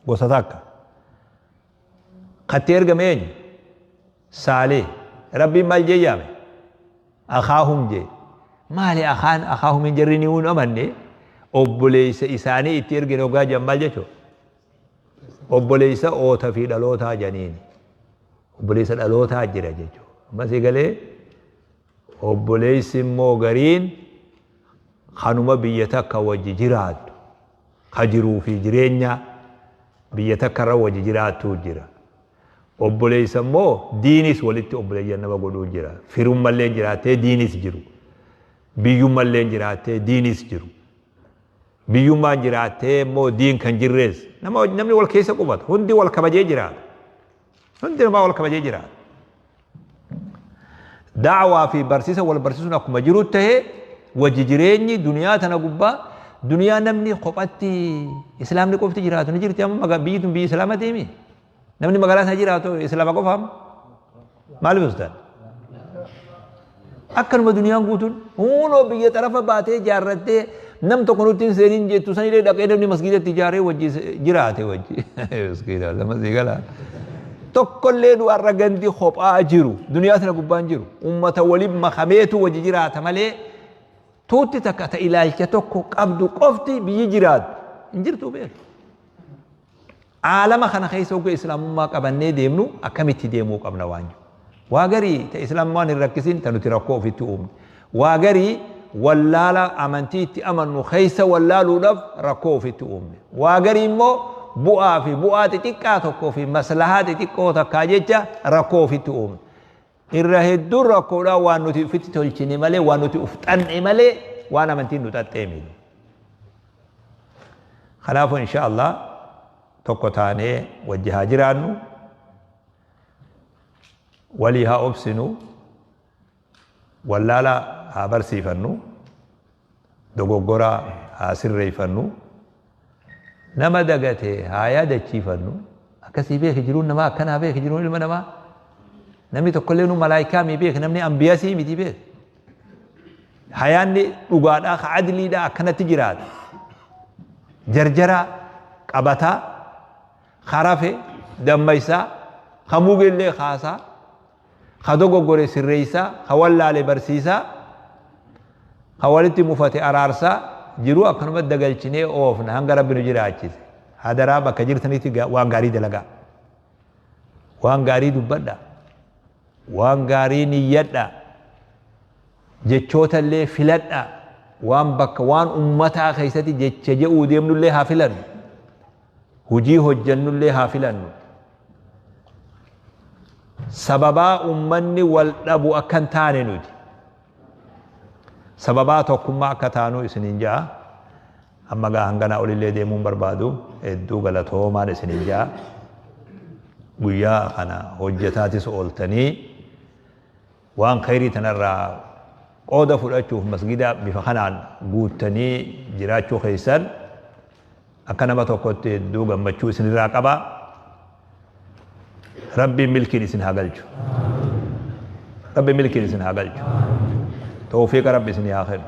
gosa takka katti ergame eenyu saalih rabbiin maal jee yaame akhaahum jee maali akhaan akhaahum hin jarrini hun amanne obboleeysa isaanii itti ergine hoggaa jedhan maal jechuu obboleeysa oota fi dhalootaa janiini obboleeysa dhalootaa jira jechuu ammas egalee obboleeysi immoo gariin kanuma biyya takka wajji jiraattu ka jiruu fi jireenya biyya takka irra wajji jiraattuu jira obboleeysa immoo diinis walitti obboleeyyan nama godhuu jira firummallee jiraattee diinis jiru biyyummallee jiraattee diinis jiru biyyummaan jiraattee immoo diin kan jirrees namni wal keessa qubata hundi wal kabajee jiraata hundi namaa wal kabajee jiraata da'waa fi barsiisa wal barsiisuun akkuma jiru tahee wajji jireenyi duniyaa tana gubbaa duniyaa namni qophatti islaamni qofti jiraatu ni jirti amma biyyi tun biyyi islaama deemi namni magaalaa sana jiraatu islaama qofaam maaliif ustaan akkanuma duniyaan guutuun hunoo biyya xarafa baatee jaarrattee nam tokko nutti hin seeniin jettu sanillee dhaqee namni masgiidatti ijaaree wajji jiraate wajji masgiida lama sigala tokkollee du'arra gandi kophaa jiru duniyaa sana gubbaan jiru ummata waliin makameetu wajji jiraata malee tuutti takka ta ilaalcha tokko qabdu qofti biyyi jiraatu hin jirtu beeku aalama kana keessa hogga islaamummaa qabannee deemnu akkamitti deemuu qabna waan jiru waa garii ta islaamummaan hin rakkisin ta nuti rakkoo ofitti uumne waa garii wallaala amantii itti amannu keessa wallaaluudhaaf rakkoo ofitti uumne waa garii immoo bu'aa fi bu'aa xixiqqaa tokkoo fi maslahaa xixiqqoo takkaa jecha rakkoo ofitti uumne irra hedduun rakkoodhaa waan nuti ofitti tolchine malee waan nuti uf xanne malee waan amantiin nu xaxxee miti kanaafuu insha Allah tokko taanee wajji haa jiraannu walii haa obsinu wallaala haa barsiifannu dogoggora haa sirreeyfannu nama dagate haa yaadachiifannu akkasii beeki jiruun namaa akkanaa beeki jiruun ilma namaa namni tokkollee nu malaayikaa mi beeki namni ambiyasii miti beeki hayaanni dhugaadhaa ka adliidhaa akkanatti jiraata jarjara qabataa kharafe dammaysaa ka mugeellee kaasaa ka dogoggore sirreeysaa ka wallaale barsiisaa ka walitti mufate araarsaa jiruu akkanuma dagalchinee oofna hanga rabbi nu jiraachise hadaraa bakka jirtanitti waan gaarii dalagaa waan gaarii dubbadha waan gaarii niyyadha jechoota illee filadha waan bakka waan ummataa keessatti jecha je'uu deemnullee haa filannu hujii hojjannullee haa filannu sababaa ummanni wal dhabu akkan taane nuti sababaa tokkummaa akka taanu isinin ja'a amma gaa hanganaa olillee deemuun barbaadu hedduu galatoomaan isinin ja'a guyyaa kana hojjetaatis ooltanii waan khayrii tanarraa qooda fudhachuuf masgida bifa kanaan guuttanii jiraachuu keessan akka nama tokkotti hedduu gammachuu isinirraa qaba rabbiin milkiin isin haa galchu rabbiin milkiin isin haa galchu توفيق ربي سني آخر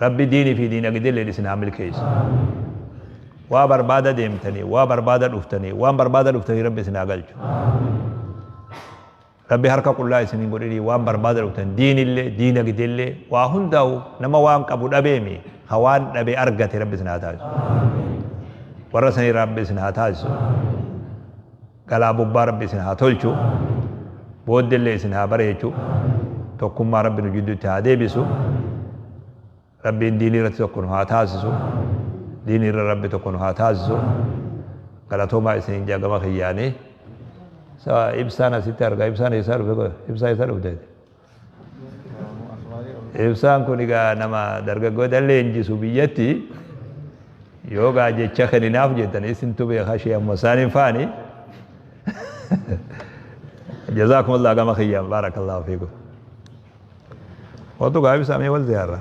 ربي ديني في دينك دل لسن عامل كيس وبربادة ديمتني وبربادة دفتني وبربادة دفتني ربي سني أقلج ربي هركا كلها سني قولي وبربادة دفتني دين اللي دينك دل وهن داو نما وام كابود أبيمي خوان أبي أرجع ربي سني هتاج ورسني ربي سني هتاج كلام ببار ربي سني هتولشوا بود اللي سني هبريشوا tokkummaa rabbi nu jidduutti haa deebisu rabbiin diinii irratti tokko nu haa taasisu diinii irra rabbi tokko nu haa taasisu galatoomaa isiniin jaagama kiyyaanii ibsaan asitti argaa ibsaan isaa dhufe ibsaa isaa dhufte ibsaan kun egaa nama dargaggoo dallee injisu biyyatti يوغا جيتشا خليناف جدا اسنتو بخشي مسان فاني جزاكم الله كما خيام بارك الله فيكم وتو غايب سامي والزيارة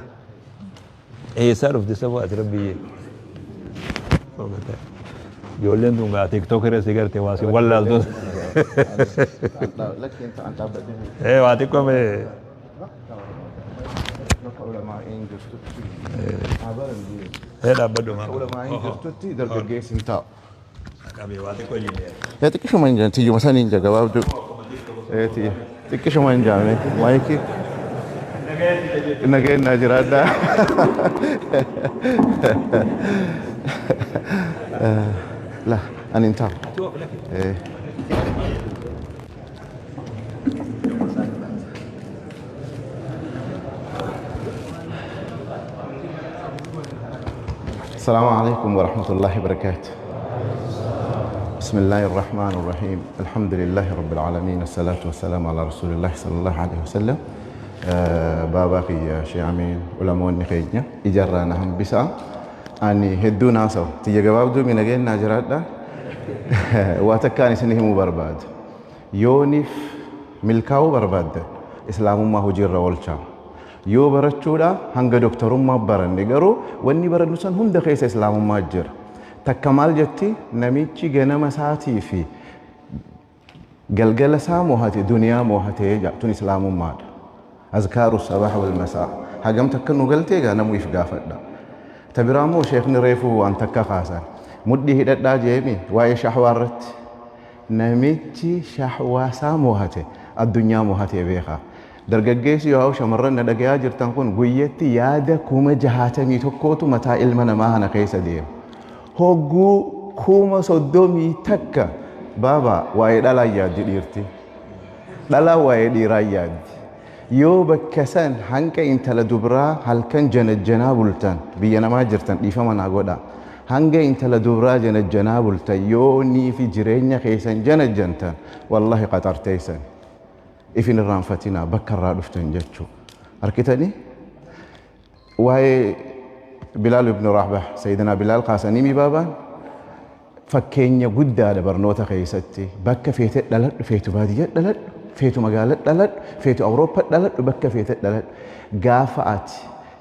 ايه سالف دي سبوات ربي يقولين دونغا تيك توك رسيغرتي واسي ولا دون لك انت ايه واتيكم ايه علماء انجرتوتي هذا بدو ما علماء انجرتوتي درجيس انت كامي واتيكم جيني يا تكشو من جان تيجي مثلا نينجا جواب دو ايه تي تكشو من جان مايكي نجي ناجرات ده لا انا انت ايه السلام عليكم ورحمة الله وبركاته. بسم الله الرحمن الرحيم. الحمد لله رب العالمين، الصلاة والسلام على رسول الله صلى الله عليه وسلم. باباك يا شيخ أمين علماء نخيجنا إجرانا هم بسا أني هدو ناسو تيجي جواب دو من أجل ناجرات ده واتكاني سنه مبرباد يونيف ملكاو برباد إسلام ما هو جير والشام يو برچودا هنگ دكتورم ما برن نگرو وني بردوسن هم دخيس اسلام ما جر تكمال جتي نميچي گنا مساتي في گلگل سا موهاتي دنيا موهاتي جاتون اسلام ما اذكار الصباح والمساء حجم تكنو قلتي غا نمو يفغافدا تبرامو شيخ نريفو ان تكخاسا مدي هددا جيمي واي شحوارت نميچي شحواسا موهاتي الدنيا موهاتي بيخا درجيسي ياو شمرنا دغيا جرتان كون غيتي يادا كوما جهاتمي توكوتو متا علمنا ما هنا كيس ديم هوغو كوما صدومي تكا بابا واي دالا ياد ديرتي دالا واي ديرا ياد يو بكسن هانك انت لدبرا هلكن جنجنا بولتان بينا ما جرتان ديفا ما غودا هانك انت لدبرا جنجنا بولتان يوني في جرينيا كيسن جنجنتان والله قطرتيسن إفين الرانفتنا بكر رادفتن جتشو أركتني وهي بلال بن رحبة سيدنا بلال قاسنيمي بابا فكينيا قد هذا برنوتا خيستي بك فيت دلت فيت بادية دلت فيت مقالة دلت فيت أوروبا دلت بك فيت دلت قافات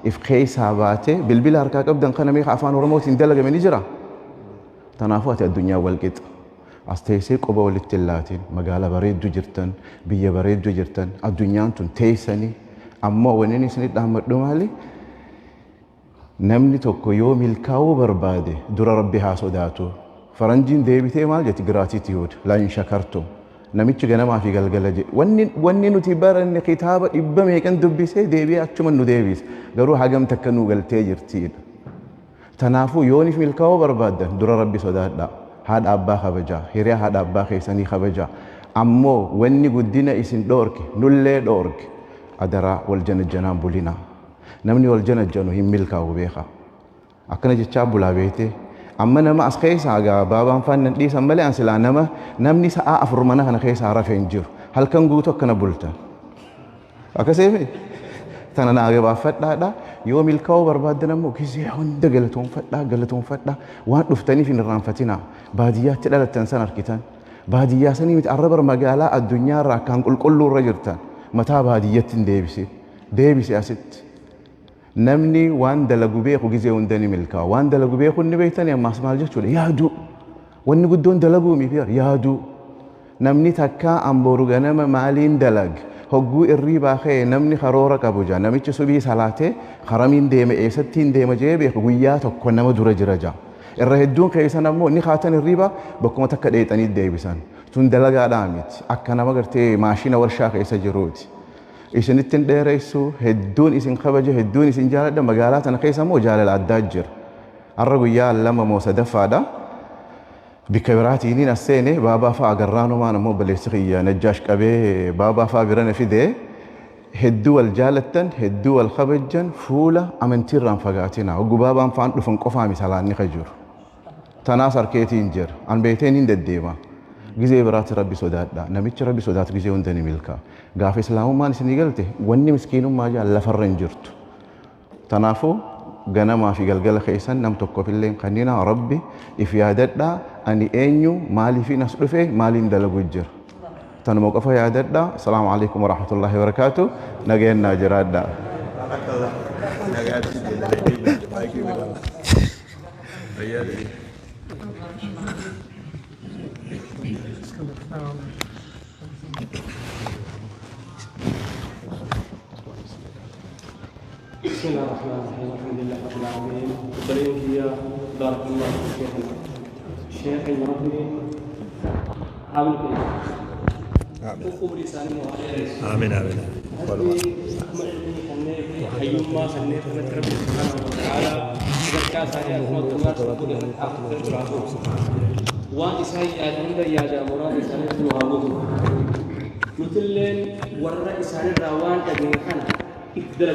إف خيس هاباتي بالبلا ركاك أبدا قنمي خافان ورموت اندلق من إجرا تنافوات الدنيا والقط أستيسيق أبو للتلاتين مقالة بريد جرتن بيا بريد جرتن الدنيا تون تيسني أما ونني سنيد أحمد دومالي نمني توكو يوم الكاو بربادي در ربها صداتو فرنجين ديبتي مال جت gratitude لا إن شكرتم نميتش جنا ما في قلقلة وني نتبار إن كتابة إبما يكن دبيسه ديبي أتشم إنه ديبيس قالوا حاجة متكنو قلتي جرتين تنافو يوني في الكاو بربادة در ربي صدات هذا أبا خبجا هيريا هذا أبا خيساني خبجا أمو وني قدنا إسن دورك نولي دورك أدرا والجنة جنان بولينا نمني والجنة جنو هم ملكا وبيخا أكنا جتشاب بلا بيتي أما نما أسخيس آغا بابا فان دي سنبالي أنسلا نمني ساعة أفرمانا هنا خيس عرفين جير هل كان قوتو كنا بولتا أكسيمي تانا ناغي بافت دا يوم الكاو برباد نمو كيسي هند قلتون فتا وان دفتني في الرانفتنا باديات تلالة تنسان أركتان بادية سني متعربر مقالا الدنيا راكان كل رجرتان متى بادية ديبسي أست نمني وان دلقو بيخو كيسي وندني ملكا وان دلقو بيخو نبيتاني أما اسمع الجهة يادو وان قدون دلقو ميبير يادو نمني تكا أمبورو غنم مالين دلق هجو الريبا خي نمني خرورة كابوجا نميتش سبي سلاته خرامين ديم إيستين ديم جيبي خويات وكنا مدرج رجا الرهدون كيسان نمو نخاتن الريبا بكم تكديت أني ديبسان تون دلقا دامت أكنا ما قرتي ماشينا ورشا كيسا جروت إيشن التن ديريسو هدون إيشن خبجة هدون إيشن جالة دا مقالات أنا كيسا مو جالة العداجر الرجو يا لما موسى دفع دا بكبراتي نين السنة بابا فا قرانو ما نمو بالسخية نجاش كبي بابا فا برنا في ده هدو الجالتن هدو الخبجن فولا أمنتير رام فقاتنا وقو بابا فان دفن قفا مثلا نخجور تناصر كيتين جر عن بيتين إن الديما جزء برات ربي سودات دا نميتش ربي سودات جزء وندني ملكا قاف إسلام ما نسني قلته وني مسكين ما جاء لفرن جرت تنافو ganama fi galgala keessan nam tokko fillee kannina rabbi if yaadadha ani eenyu maaliif nas dhufe maaliin dalagu jira tanuma qofa yaadadha assalamu alaykum wa rahmatullahi wa barakatuh nageenna jiraadha بسم الله الرحمن الرحيم الحمد لله رب العالمين بريك يا بارك الله في شيخنا الشيخ المربي عامل كيف؟ آمين آمين حيوم ما سنيت من ربي سبحانه وتعالى بركات على أخوات الناس وقدر الحق وإسهاي عند يا جامورات سنة وهابوتو مثل ورا إسهاي الروان تجمعنا إقدر